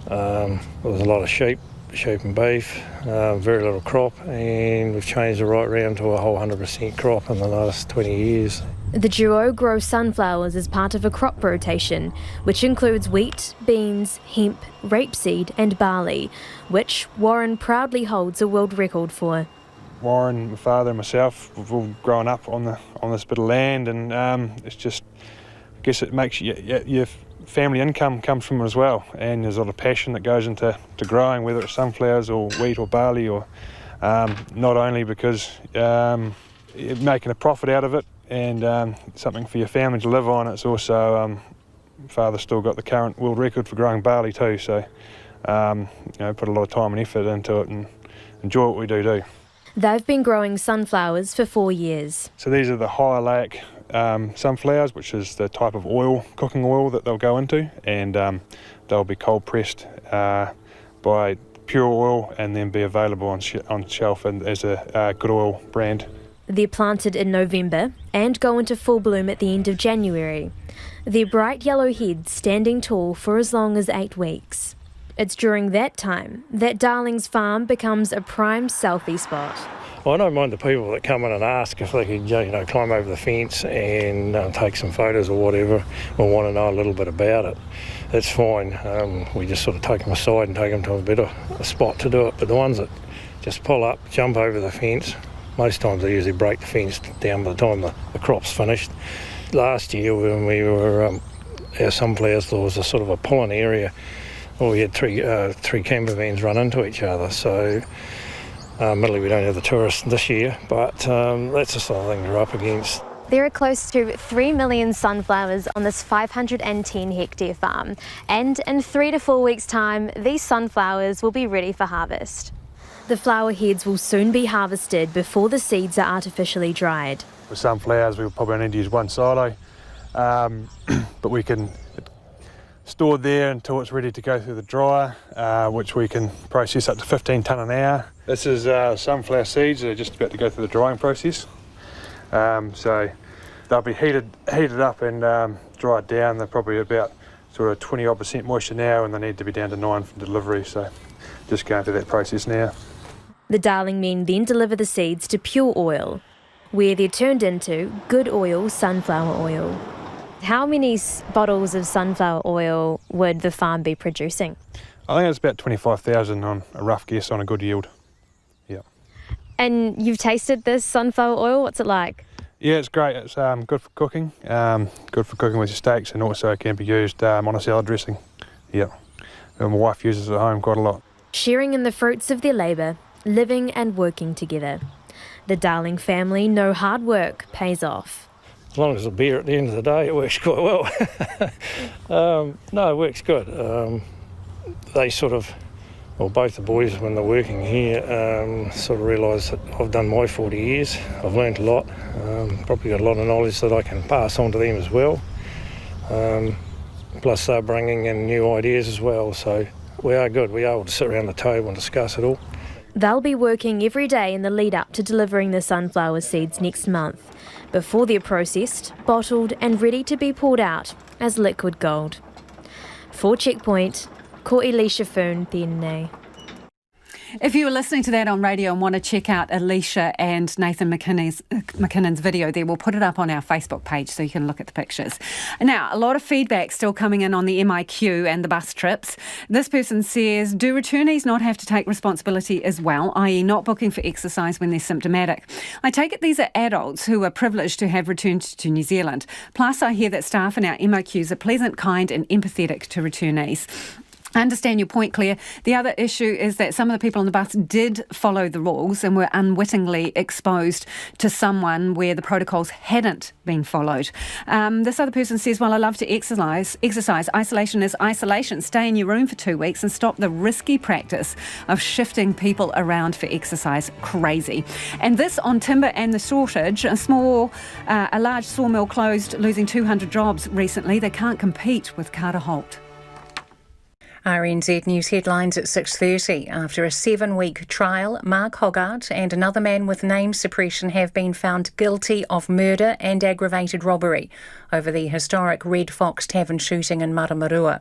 There was a lot of sheep and beef, very little crop, and we've changed it right round to a whole 100% crop in the last 20 years. The duo grow sunflowers as part of a crop rotation, which includes wheat, beans, hemp, rapeseed and barley, which Warren proudly holds a world record for. Warren, my father and myself, we've all grown up on this bit of land, and it's just, I guess it makes your family income comes from it as well, and there's a lot of passion that goes into growing, whether it's sunflowers or wheat or barley, or not only because you're making a profit out of it and something for your family to live on, it's also father's still got the current world record for growing barley too, so put a lot of time and effort into it and enjoy what we do. They've been growing sunflowers for 4 years. So these are the high oleic sunflowers, which is the type of oil, cooking oil that they'll go into, and they'll be cold pressed by Pure Oil and then be available on shelf and as a good oil brand. They're planted in November and go into full bloom at the end of January. Their bright yellow heads standing tall for as long as 8 weeks. It's during that time that Darling's farm becomes a prime selfie spot. Well, I don't mind the people that come in and ask if they can, climb over the fence and take some photos or whatever, or want to know a little bit about it. That's fine. We just sort of take them aside and take them to a spot to do it. But the ones that just pull up, jump over the fence, most times they usually break the fence down by the time the crop's finished. Last year when we were, our sunflowers, there was a sort of a pulling area. Well, we had three camper vans run into each other, so admittedly we don't have the tourists this year, but that's the sort of thing we're up against. There are close to 3 million sunflowers on this 510 hectare farm, and in 3 to 4 weeks' time, these sunflowers will be ready for harvest. The flower heads will soon be harvested before the seeds are artificially dried. With sunflowers, we'll probably only use 1 silo, but we can store there until it's ready to go through the dryer, which we can process up to 15 tonne an hour. This is sunflower seeds that are just about to go through the drying process. So they'll be heated up and dried down. They're probably about sort of 20% moisture now, and they need to be down to 9 for delivery. So just going through that process now. The Darling men then deliver the seeds to Pure Oil, where they're turned into good oil sunflower oil. How many bottles of sunflower oil would the farm be producing? I think it's about 25,000 on a rough guess on a good yield. Yeah. And you've tasted this sunflower oil, what's it like? Yeah, it's great. It's good for cooking, good for cooking with your steaks, and also can be used on a salad dressing. Yeah. And my wife uses it at home quite a lot. Sharing in the fruits of their labour, living and working together. The Darling family know hard work pays off. As long as the beer at the end of the day, it works quite well. No, it works good. They sort of, well, both the boys, when they're working here, sort of realise that I've done my 40 years. I've learned a lot. Probably got a lot of knowledge that I can pass on to them as well. Plus they're bringing in new ideas as well. So we are good. We are able to sit around the table and discuss it all. They'll be working every day in the lead up to delivering the sunflower seeds next month, before they're processed, bottled and ready to be poured out as liquid gold. For Checkpoint, ko Elisha Foon tēnei. If you were listening to that on radio and want to check out Alicia and Nathan McKinnon's video there, we'll put it up on our Facebook page so you can look at the pictures. Now, a lot of feedback still coming in on the MIQ and the bus trips. This person says, do returnees not have to take responsibility as well, i.e. not booking for exercise when they're symptomatic? I take it these are adults who are privileged to have returned to New Zealand. Plus, I hear that staff in our MIQs are pleasant, kind and empathetic to returnees. I understand your point, Claire. The other issue is that some of the people on the bus did follow the rules and were unwittingly exposed to someone where the protocols hadn't been followed. This other person says, well, I love to exercise. Isolation is isolation. Stay in your room for 2 weeks and stop the risky practice of shifting people around for exercise. Crazy. And this on timber and the shortage. A large sawmill closed, losing 200 jobs recently. They can't compete with Carter Holt. RNZ News headlines at 6:30. After a 7-week trial, Mark Hoggart and another man with name suppression have been found guilty of murder and aggravated robbery over the historic Red Fox Tavern shooting in Maramarua.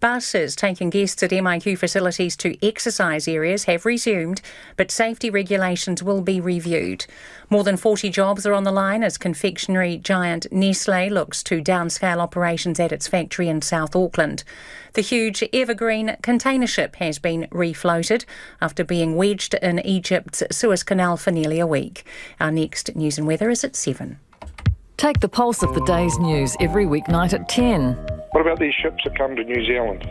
Buses taking guests at MIQ facilities to exercise areas have resumed, but safety regulations will be reviewed. More than 40 jobs are on the line as confectionery giant Nestlé looks to downscale operations at its factory in South Auckland. The huge Evergreen container ship has been refloated after being wedged in Egypt's Suez Canal for nearly a week. Our next news and weather is at 7. Take the pulse of the day's news every weeknight at 10. What about these ships that come to New Zealand?